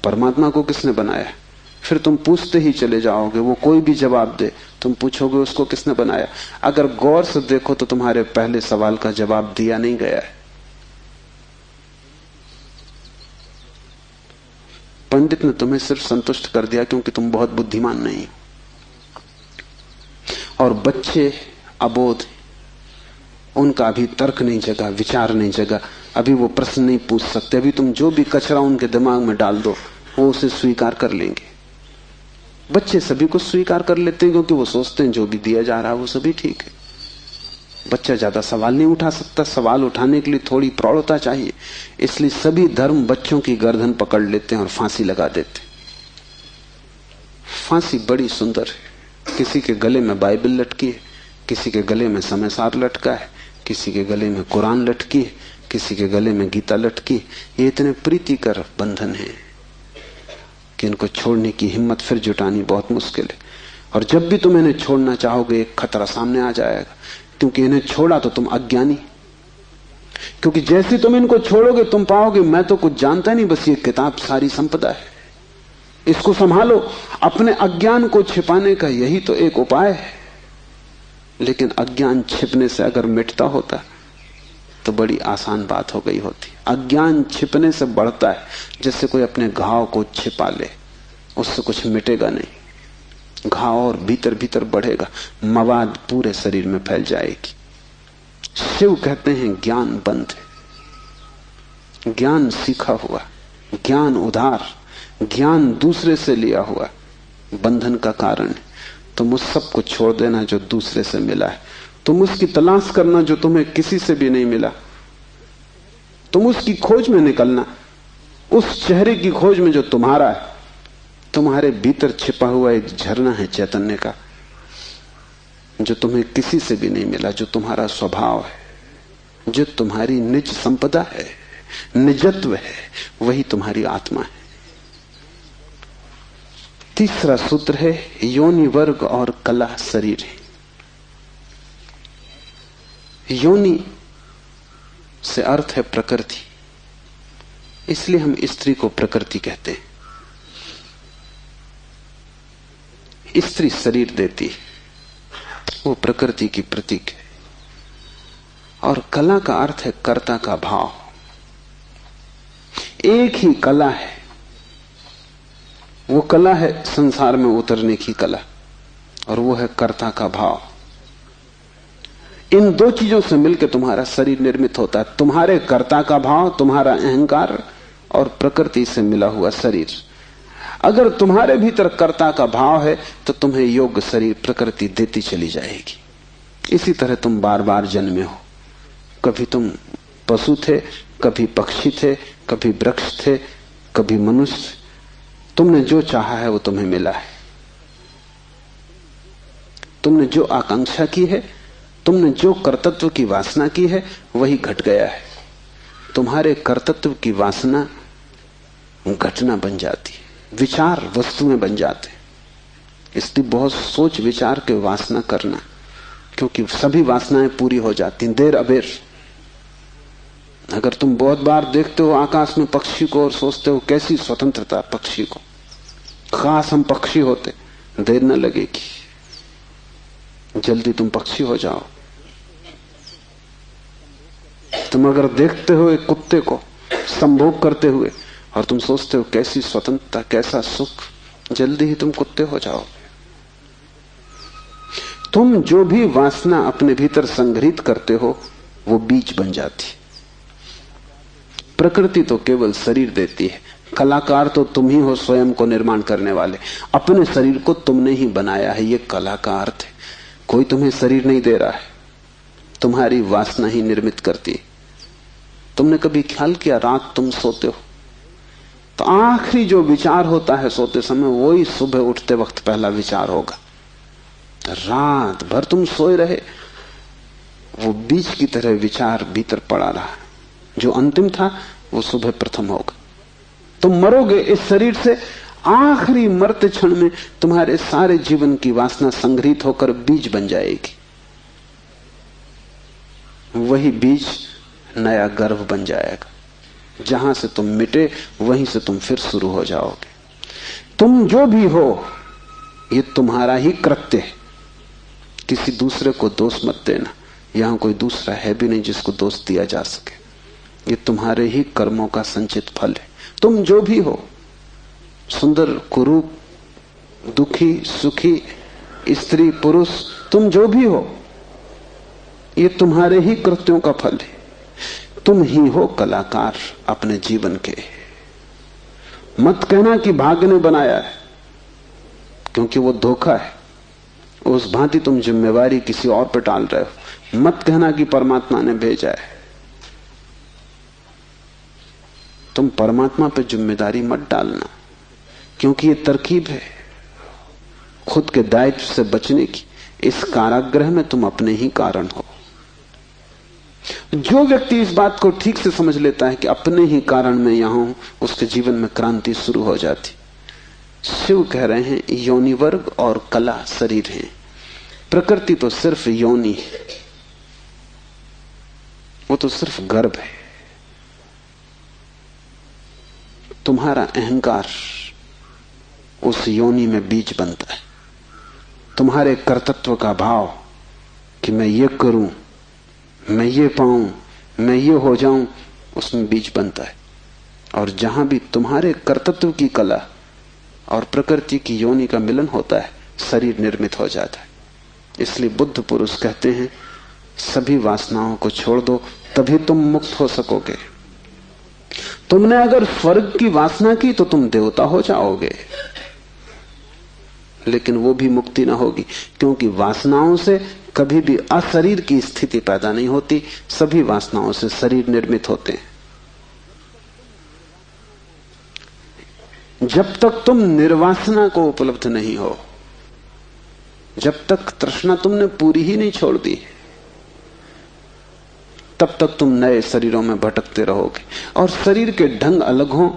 [SPEAKER 2] परमात्मा को किसने बनाया? फिर तुम पूछते ही चले जाओगे, वो कोई भी जवाब दे, तुम पूछोगे उसको किसने बनाया। अगर गौर से देखो तो तुम्हारे पहले सवाल का जवाब दिया नहीं गया है। पंडित ने तुम्हें सिर्फ संतुष्ट कर दिया क्योंकि तुम बहुत बुद्धिमान नहीं। और बच्चे अबोध, उनका अभी तर्क नहीं जगा, विचार नहीं जगा, अभी वो प्रश्न नहीं पूछ सकते। अभी तुम जो भी कचरा उनके दिमाग में डाल दो, वो उसे स्वीकार कर लेंगे। बच्चे सभी को स्वीकार कर लेते हैं, क्योंकि वो सोचते हैं जो भी दिया जा रहा है वो सभी ठीक है। बच्चा ज्यादा सवाल नहीं उठा सकता, सवाल उठाने के लिए थोड़ी प्रौढ़ता चाहिए। इसलिए सभी धर्म बच्चों की गर्दन पकड़ लेते हैं और फांसी लगा देते हैं। फांसी बड़ी सुंदर है। किसी के गले में बाइबल लटकी है, किसी के गले में समयसार लटका है, किसी के गले में कुरान लटकी है, किसी के गले में गीता लटकी। ये इतने प्रीतिकर बंधन है कि इनको छोड़ने की हिम्मत फिर जुटानी बहुत मुश्किल है। और जब भी तुम इन्हें छोड़ना चाहोगे, एक खतरा सामने आ जाएगा, क्योंकि इन्हें छोड़ा तो तुम अज्ञानी। क्योंकि जैसे तुम इनको छोड़ोगे, तुम पाओगे मैं तो कुछ जानता नहीं, बस ये किताब सारी संपदा है, इसको संभालो। अपने अज्ञान को छिपाने का यही तो एक उपाय है। लेकिन अज्ञान छिपने से अगर मिटता होता तो बड़ी आसान बात हो गई होती। अज्ञान छिपने से बढ़ता है, जैसे कोई अपने घाव को छिपा ले, उससे कुछ मिटेगा नहीं। घाव और भीतर भीतर बढ़ेगा, मवाद पूरे शरीर में फैल जाएगी। शिव कहते हैं ज्ञान बंद है। ज्ञान सीखा हुआ, ज्ञान उधार, ज्ञान दूसरे से लिया हुआ बंधन का कारण है। तुम उस सब को छोड़ देना जो दूसरे से मिला है। तुम उसकी तलाश करना जो तुम्हें किसी से भी नहीं मिला। तुम उसकी खोज में निकलना, उस चेहरे की खोज में जो तुम्हारा है। तुम्हारे भीतर छिपा हुआ एक झरना है चैतन्य का, जो तुम्हें किसी से भी नहीं मिला, जो तुम्हारा स्वभाव है, जो तुम्हारी निज संपदा है, निजत्व है, वही तुम्हारी आत्मा है। तीसरा सूत्र है योनि वर्ग और कला शरीर है। योनि से अर्थ है प्रकृति, इसलिए हम स्त्री को प्रकृति कहते हैं। स्त्री शरीर देती है, वो प्रकृति की प्रतीक है। और कला का अर्थ है कर्ता का भाव। एक ही कला है, वो कला है संसार में उतरने की कला। और वो है कर्ता का भाव। इन दो चीजों से मिलकर तुम्हारा शरीर निर्मित होता है। तुम्हारे कर्ता का भाव, तुम्हारा अहंकार और प्रकृति से मिला हुआ शरीर। अगर तुम्हारे भीतर कर्ता का भाव है तो तुम्हें योग्य शरीर प्रकृति देती चली जाएगी। इसी तरह तुम बार बार जन्मे हो। कभी तुम पशु थे, कभी पक्षी थे, कभी वृक्ष थे, कभी मनुष्य। तुमने जो चाहा है वो तुम्हें मिला है। तुमने जो आकांक्षा की है, तुमने जो कर्तृत्व की वासना की है, वही घट गया है। तुम्हारे कर्तृत्व की वासना घटना बन जाती है, विचार वस्तुएं बन जाते हैं। इसलिए बहुत सोच विचार के वासना करना, क्योंकि सभी वासनाएं पूरी हो जाती हैं देर अबेर। अगर तुम बहुत बार देखते हो आकाश में पक्षी को और सोचते हो कैसी स्वतंत्रता पक्षी को, खास हम पक्षी होते, देर न लगेगी, जल्दी तुम पक्षी हो जाओ। तुम अगर देखते हो एक कुत्ते को संभोग करते हुए और तुम सोचते हो कैसी स्वतंत्रता, कैसा सुख, जल्दी ही तुम कुत्ते हो जाओ। तुम जो भी वासना अपने भीतर संग्रहित करते हो वो बीज बन जाती। प्रकृति तो केवल शरीर देती है, कलाकार तो तुम ही हो, स्वयं को निर्माण करने वाले। अपने शरीर को तुमने ही बनाया है, ये कला का अर्थ है। कोई तुम्हें शरीर नहीं दे रहा है, तुम्हारी वासना ही निर्मित करती है। तुमने कभी ख्याल किया, रात तुम सोते हो तो आखिरी जो विचार होता है सोते समय, वही सुबह उठते वक्त पहला विचार होगा। रात भर तुम सोए रहे, वो बीज की तरह विचार भीतर पड़ा रहा, जो अंतिम था वो सुबह प्रथम होगा। तुम मरोगे इस शरीर से, आखिरी मरते क्षण में तुम्हारे सारे जीवन की वासना संग्रहित होकर बीज बन जाएगी। वही बीज नया गर्भ बन जाएगा। जहां से तुम मिटे वहीं से तुम फिर शुरू हो जाओगे। तुम जो भी हो ये तुम्हारा ही कृत्य है, किसी दूसरे को दोष मत देना। यहां कोई दूसरा है भी नहीं जिसको दोष दिया जा सके। ये तुम्हारे ही कर्मों का संचित फल है। तुम जो भी हो, सुंदर कुरूप, दुखी सुखी, स्त्री पुरुष, तुम जो भी हो, ये तुम्हारे ही कृत्यों का फल है। तुम ही हो कलाकार अपने जीवन के। मत कहना कि भाग्य ने बनाया है, क्योंकि वो धोखा है। उस भांति तुम जिम्मेवारी किसी और पर टाल रहे हो। मत कहना कि परमात्मा ने भेजा है। तुम परमात्मा पर जिम्मेदारी मत डालना, क्योंकि ये तरकीब है खुद के दायित्व से बचने की। इस कारागृह में तुम अपने ही कारण हो। जो व्यक्ति इस बात को ठीक से समझ लेता है कि अपने ही कारण में यहां हूं, उसके जीवन में क्रांति शुरू हो जाती। शिव कह रहे हैं योनि वर्ग और कला शरीर है। प्रकृति तो सिर्फ योनि है, वो तो सिर्फ गर्भ है। तुम्हारा अहंकार उस योनि में बीज बनता है। तुम्हारे कर्तृत्व का भाव कि मैं ये करूं, मैं ये पाऊं, मैं ये हो जाऊं, उसमें बीज बनता है। और जहां भी तुम्हारे कर्तृत्व की कला और प्रकृति की योनि का मिलन होता है, शरीर निर्मित हो जाता है। इसलिए बुद्ध पुरुष कहते हैं सभी वासनाओं को छोड़ दो, तभी तुम मुक्त हो सकोगे। तुमने अगर स्वर्ग की वासना की तो तुम देवता हो जाओगे, लेकिन वो भी मुक्ति ना होगी, क्योंकि वासनाओं से कभी भी अशरीर की स्थिति पैदा नहीं होती। सभी वासनाओं से शरीर निर्मित होते हैं। जब तक तुम निर्वासना को उपलब्ध नहीं हो, जब तक तृष्णा तुमने पूरी ही नहीं छोड़ दी, तब तक तुम नए शरीरों में भटकते रहोगे। और शरीर के ढंग अलग हों,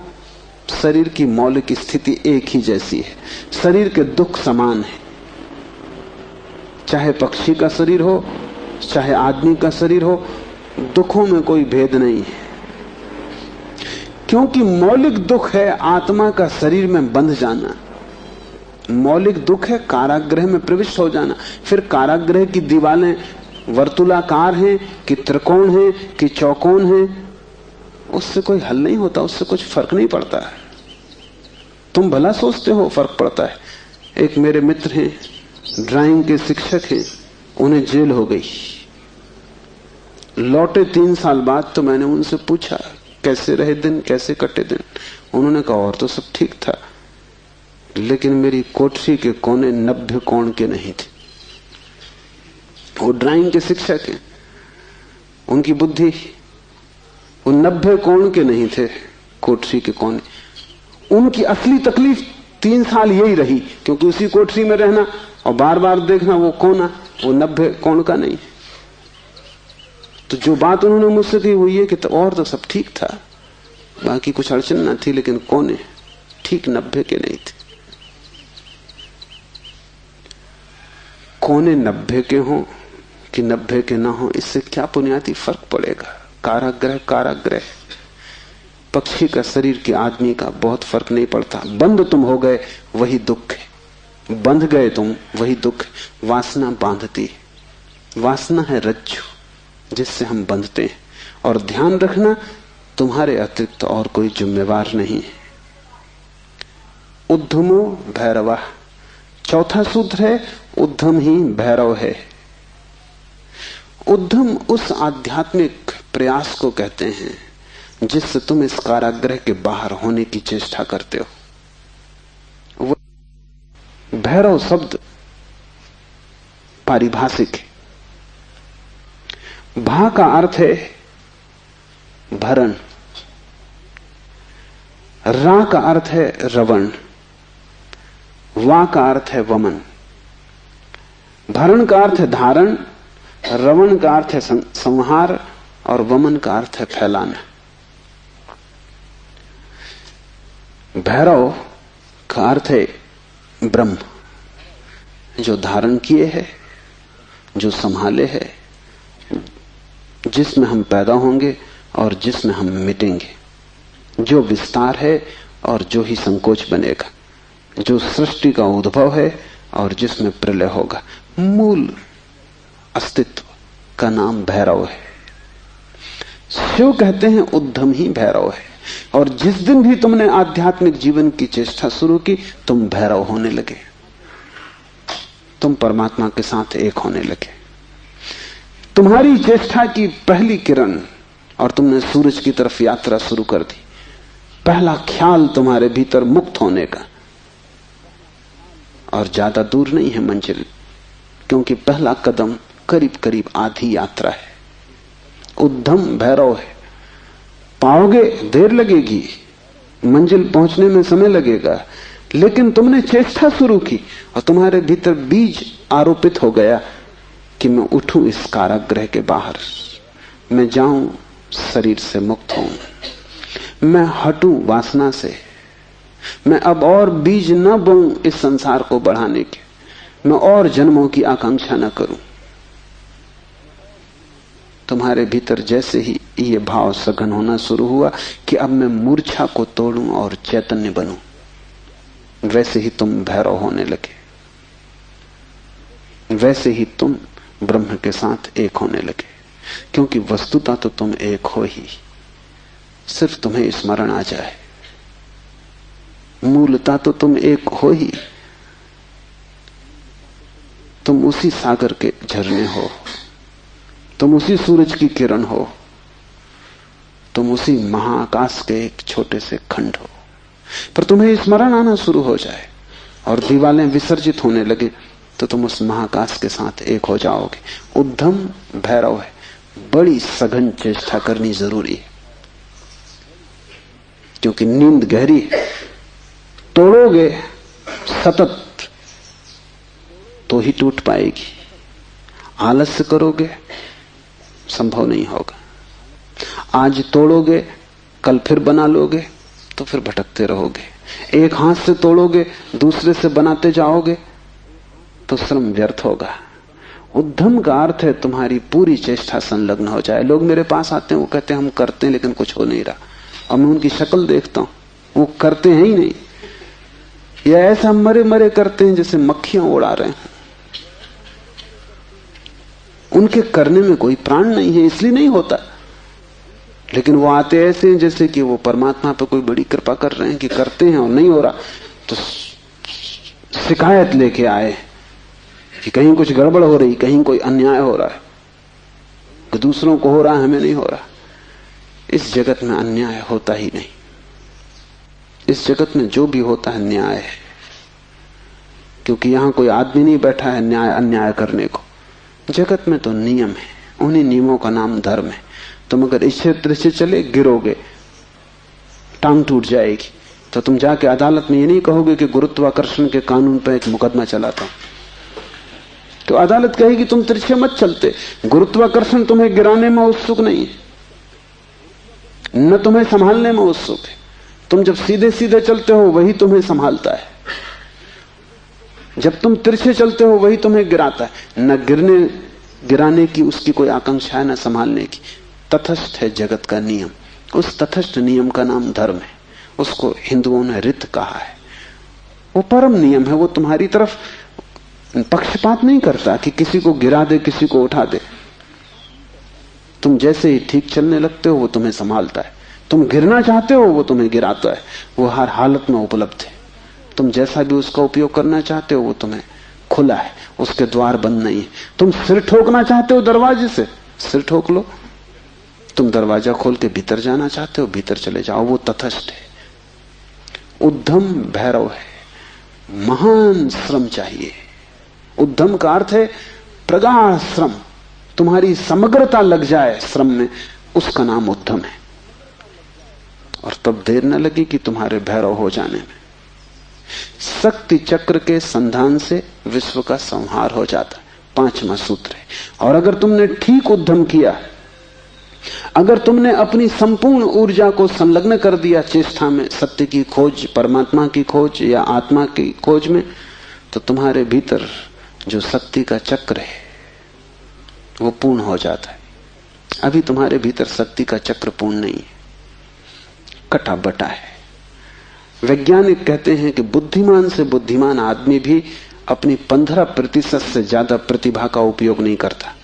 [SPEAKER 2] शरीर की मौलिक स्थिति एक ही जैसी है। शरीर के दुख समान है, चाहे पक्षी का शरीर हो चाहे आदमी का शरीर हो, दुखों में कोई भेद नहीं है। क्योंकि मौलिक दुख है आत्मा का शरीर में बंध जाना। मौलिक दुख है कारागृह में प्रविष्ट हो जाना। फिर कारागृह की दीवारें वर्तुलाकार हैं कि त्रिकोण हैं कि चौकोन हैं, उससे कोई हल नहीं होता, उससे कुछ फर्क नहीं पड़ता है। तुम भला सोचते हो फर्क पड़ता है। एक मेरे मित्र हैं ड्राइंग के शिक्षक हैं, उन्हें जेल हो गई। लौटे 3 साल बाद तो मैंने उनसे पूछा कैसे रहे दिन, कैसे कटे दिन। उन्होंने कहा और तो सब ठीक था, लेकिन मेरी कोठरी के कोने 90 कोण के नहीं थे। वो ड्राइंग के शिक्षक हैं, उनकी बुद्धि वो 90 कोण के नहीं थे कोठरी के कोने। उनकी असली तकलीफ 3 साल यही रही, क्योंकि उसी कोठरी में रहना और बार बार देखना वो कोना, वो 90 कोण का नहीं। तो जो बात उन्होंने मुझसे कही वो ये कि तो और तो सब ठीक था, बाकी कुछ अड़चन ना थी, लेकिन कोने ठीक 90 के नहीं थे। कोने 90 के हों कि 90 के ना हो, इससे क्या बुनियादी फर्क पड़ेगा? कारागृह कारागृह, पक्षी का शरीर के आदमी का बहुत फर्क नहीं पड़ता। बंद तुम हो गए वही दुख है, बंध गए तुम वही दुख है। वासना बांधती है, वासना है रज्जु जिससे हम बंधते हैं। और ध्यान रखना, तुम्हारे अतिरिक्त और कोई जिम्मेवार नहीं है। उद्यमो भैरवा, चौथा सूत्र है उद्यम ही भैरव है। उद्यम उस आध्यात्मिक प्रयास को कहते हैं जिससे तुम इस कारागृह के बाहर होने की चेष्टा करते हो। भैरव शब्द पारिभाषिक है। भा का अर्थ है भरण, रा का अर्थ है रवण, वा का अर्थ है वमन। भरण का अर्थ है धारण, रवण का अर्थ है संहार और वमन का अर्थ है फैलाना। भैरव का अर्थ है ब्रह्म, जो धारण किए है, जो संभाले है, जिसमें हम पैदा होंगे और जिसमें हम मिटेंगे, जो विस्तार है और जो ही संकोच बनेगा, जो सृष्टि का उद्भव है और जिसमें प्रलय होगा। मूल अस्तित्व का नाम भैरव है। शिव कहते हैं उद्यम ही भैरव है। और जिस दिन भी तुमने आध्यात्मिक जीवन की चेष्टा शुरू की, तुम भैरव होने लगे, तुम परमात्मा के साथ एक होने लगे। तुम्हारी चेष्टा की पहली किरण और तुमने सूरज की तरफ यात्रा शुरू कर दी। पहला ख्याल तुम्हारे भीतर मुक्त होने का, और ज्यादा दूर नहीं है मंजिल, क्योंकि पहला कदम करीब करीब आधी यात्रा है। उद्यम भैरव है। पाओगे, देर लगेगी, मंजिल पहुंचने में समय लगेगा, लेकिन तुमने चेष्टा शुरू की और तुम्हारे भीतर बीज आरोपित हो गया कि मैं उठूं इस कारागृह के बाहर, मैं जाऊं शरीर से मुक्त हूं, मैं हटूं वासना से, मैं अब और बीज न बोऊं इस संसार को बढ़ाने के, मैं और जन्मों की आकांक्षा न करूं। तुम्हारे भीतर जैसे ही ये भाव सघन होना शुरू हुआ कि अब मैं मूर्छा को तोड़ूं और चैतन्य बनूं, वैसे ही तुम भैरव होने लगे, वैसे ही तुम ब्रह्म के साथ एक होने लगे। क्योंकि वस्तुतः तो तुम एक हो ही, सिर्फ तुम्हें स्मरण आ जाए। मूलतः तो तुम एक हो ही, तुम उसी सागर के झरने हो, तुम उसी सूरज की किरण हो, तुम उसी महाआकाश के एक छोटे से खंड हो। पर तुम्हें स्मरण आना शुरू हो जाए और दीवालें विसर्जित होने लगे तो तुम उस महाआकाश के साथ एक हो जाओगे। उद्यम भैरव है। बड़ी सघन चेष्टा करनी जरूरी है, क्योंकि नींद गहरी है। तोड़ोगे सतत तो ही टूट पाएगी, आलस्य करोगे संभव नहीं होगा। आज तोड़ोगे कल फिर बना लोगे तो फिर भटकते रहोगे। एक हाथ से तोड़ोगे दूसरे से बनाते जाओगे तो श्रम व्यर्थ होगा। उद्यम का अर्थ है तुम्हारी पूरी चेष्टा संलग्न हो जाए। लोग मेरे पास आते हैं, वो कहते हैं हम करते हैं लेकिन कुछ हो नहीं रहा, और मैं उनकी शक्ल देखता हूं, वो करते हैं ही नहीं, या ऐसा मरे मरे करते हैं जैसे मक्खियां उड़ा रहे हैं। उनके करने में कोई प्राण नहीं है, इसलिए नहीं होता। लेकिन वो आते ऐसे हैं जैसे कि वो परमात्मा पे कोई बड़ी कृपा कर रहे हैं कि करते हैं और नहीं हो रहा, तो शिकायत लेके आए कि कहीं कुछ गड़बड़ हो रही, कहीं कोई अन्याय हो रहा है, कि दूसरों को हो रहा है, हमें नहीं हो रहा। इस जगत में अन्याय होता ही नहीं। इस जगत में जो भी होता है न्याय है, क्योंकि यहां कोई आदमी नहीं बैठा है न्याय अन्याय करने को। जगत में तो नियम है, उन्हीं नियमों का नाम धर्म है। तुम अगर इच्छे तिरछे चले गिरोगे, टांग टूट जाएगी, तो तुम जाके अदालत में ये नहीं कहोगे कि गुरुत्वाकर्षण के कानून पर एक मुकदमा चलाता हूं। तो अदालत कहेगी तुम तिरछे मत चलते, गुरुत्वाकर्षण तुम्हें गिराने में उत्सुक नहीं है, न तुम्हें संभालने में उत्सुक है। तुम जब सीधे सीधे चलते हो वही तुम्हें संभालता है, जब तुम तिरछे चलते हो वही तुम्हें गिराता है। न गिराने की उसकी कोई आकांक्षा है, न संभालने की। तटस्थ है जगत का नियम, उस तटस्थ नियम का नाम धर्म है। उसको हिंदुओं ने रित कहा है। वो परम नियम है, वो तुम्हारी तरफ पक्षपात नहीं करता कि किसी को गिरा दे किसी को उठा दे। तुम जैसे ही ठीक चलने लगते हो वो तुम्हें संभालता है, तुम गिरना चाहते हो वो तुम्हें गिराता है। वो हर हालत में उपलब्ध है। तुम जैसा भी उसका उपयोग करना चाहते हो वो तुम्हें खुला है, उसके द्वार बंद नहीं है। तुम सिर ठोकना चाहते हो दरवाजे से, सिर ठोक लो। तुम दरवाजा खोल के भीतर जाना चाहते हो, भीतर चले जाओ। वो तटस्थ है। उद्यम भैरव है, महान श्रम चाहिए। उद्यम का अर्थ है प्रगाढ़ श्रम, तुम्हारी समग्रता लग जाए श्रम में, उसका नाम उद्यम है। और तब देर न लगी कि तुम्हारे भैरव हो जाने में। शक्ति चक्र के संधान से विश्व का संहार हो जाता है, 5वां सूत्र है। और अगर तुमने ठीक उद्यम किया, अगर तुमने अपनी संपूर्ण ऊर्जा को संलग्न कर दिया चेष्टा में, सत्य की खोज, परमात्मा की खोज या आत्मा की खोज में, तो तुम्हारे भीतर जो शक्ति का चक्र है वो पूर्ण हो जाता है। अभी तुम्हारे भीतर शक्ति का चक्र पूर्ण नहीं है, कटा बटा है। वैज्ञानिक कहते हैं कि बुद्धिमान से बुद्धिमान आदमी भी अपनी 15% से ज्यादा प्रतिभा का उपयोग नहीं करता।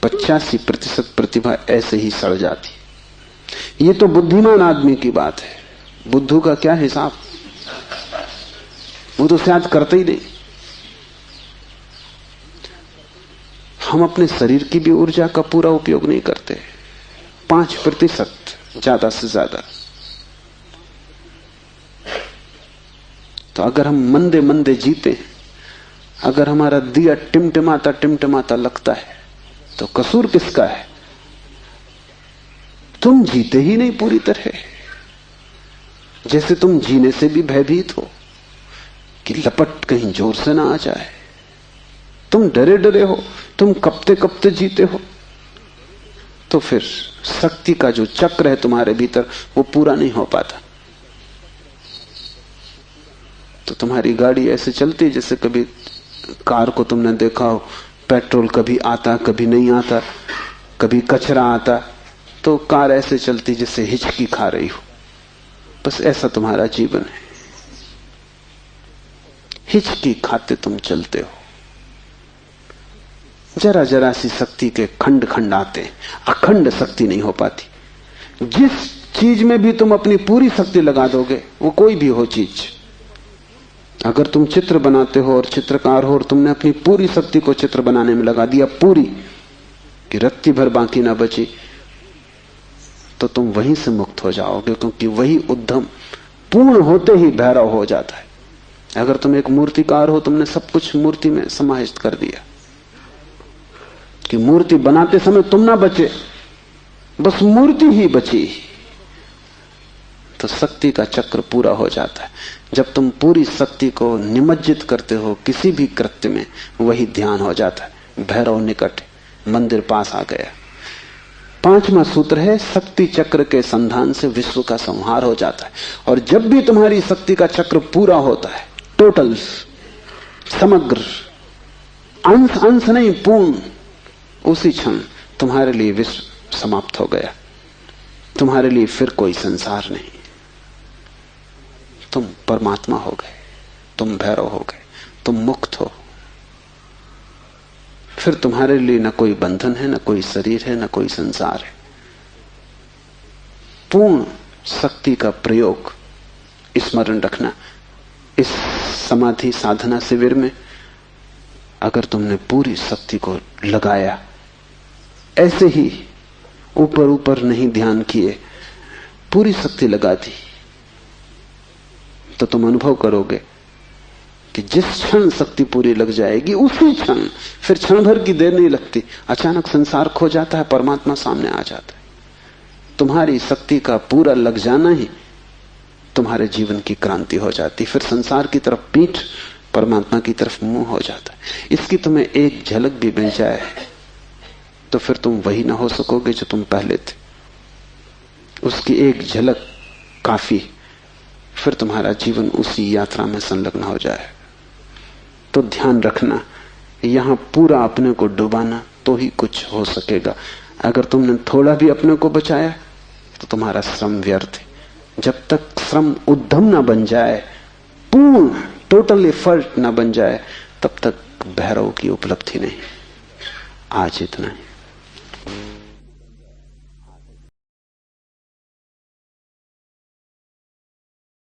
[SPEAKER 2] 85% प्रतिभा ऐसे ही सड़ जाती। ये तो बुद्धिमान आदमी की बात है। बुद्धू का क्या हिसाब, वो तो शायद करते ही नहीं। हम अपने शरीर की भी ऊर्जा का पूरा उपयोग नहीं करते, 5% ज्यादा से ज्यादा। तो अगर हम मंदे मंदे जीते, अगर हमारा दिया टिमटिमाता टिमटिमाता लगता है, तो कसूर किसका है? तुम जीते ही नहीं पूरी तरह। जैसे तुम जीने से भी भयभीत हो कि लपट कहीं जोर से ना आ जाए। तुम डरे डरे हो, तुम कपते कपते जीते हो। तो फिर शक्ति का जो चक्र है तुम्हारे भीतर वो पूरा नहीं हो पाता। तो तुम्हारी गाड़ी ऐसे चलती जैसे कभी कार को तुमने देखा हो, पेट्रोल कभी आता कभी नहीं आता, कभी कचरा आता, तो कार ऐसे चलती जैसे हिचकी खा रही हो। बस ऐसा तुम्हारा जीवन है, हिचकी खाते तुम चलते हो। जरा जरा सी शक्ति के खंड खंड आते, अखंड शक्ति नहीं हो पाती। जिस चीज में भी तुम अपनी पूरी शक्ति लगा दोगे, वो कोई भी हो चीज, अगर तुम चित्र बनाते हो और चित्रकार हो और तुमने अपनी पूरी शक्ति को चित्र बनाने में लगा दिया, पूरी कि रत्ती भर बाकी ना बची, तो तुम वहीं से मुक्त हो जाओगे, क्योंकि वही उद्यम पूर्ण होते ही भैरव हो जाता है। अगर तुम एक मूर्तिकार हो, तुमने सब कुछ मूर्ति में समाहित कर दिया कि मूर्ति बनाते समय तुम ना बचे, बस मूर्ति ही बची, तो शक्ति का चक्र पूरा हो जाता है। जब तुम पूरी शक्ति को निमज्जित करते हो किसी भी कृत्य में, वही ध्यान हो जाता है। भैरव निकट, मंदिर पास आ गया। 5वां सूत्र है, शक्ति चक्र के संधान से विश्व का संहार हो जाता है। और जब भी तुम्हारी शक्ति का चक्र पूरा होता है, टोटल, समग्र, अंश अंश नहीं, पूर्ण, उसी क्षण तुम्हारे लिए विश्व समाप्त हो गया। तुम्हारे लिए फिर कोई संसार नहीं, तुम परमात्मा हो गए, तुम भैरव हो गए, तुम मुक्त हो। फिर तुम्हारे लिए न कोई बंधन है, न कोई शरीर है, न कोई संसार है। पूर्ण शक्ति का प्रयोग स्मरण रखना, इस समाधि साधना शिविर में अगर तुमने पूरी शक्ति को लगाया, ऐसे ही ऊपर ऊपर नहीं ध्यान किए, पूरी शक्ति लगा दी, तो तुम अनुभव करोगे कि जिस क्षण शक्ति पूरी लग जाएगी उसी क्षण, फिर क्षण भर की देर नहीं लगती, अचानक संसार खो जाता है, परमात्मा सामने आ जाता है। तुम्हारी शक्ति का पूरा लग जाना ही तुम्हारे जीवन की क्रांति हो जाती, फिर संसार की तरफ पीठ, परमात्मा की तरफ मुंह हो जाता है। इसकी तुम्हें एक झलक भी मिल जाए तो फिर तुम वही ना हो सकोगे जो तुम पहले थे। उसकी एक झलक काफी, फिर तुम्हारा जीवन उसी यात्रा में संलग्न हो जाए। तो ध्यान रखना, यहां पूरा अपने को डुबाना तो ही कुछ हो सकेगा। अगर तुमने थोड़ा भी अपने को बचाया तो तुम्हारा श्रम व्यर्थ है। जब तक श्रम उद्यम ना बन जाए, पूर्ण टोटल एफर्ट ना बन जाए, तब तक भैरव की उपलब्धि नहीं। आज इतना ही।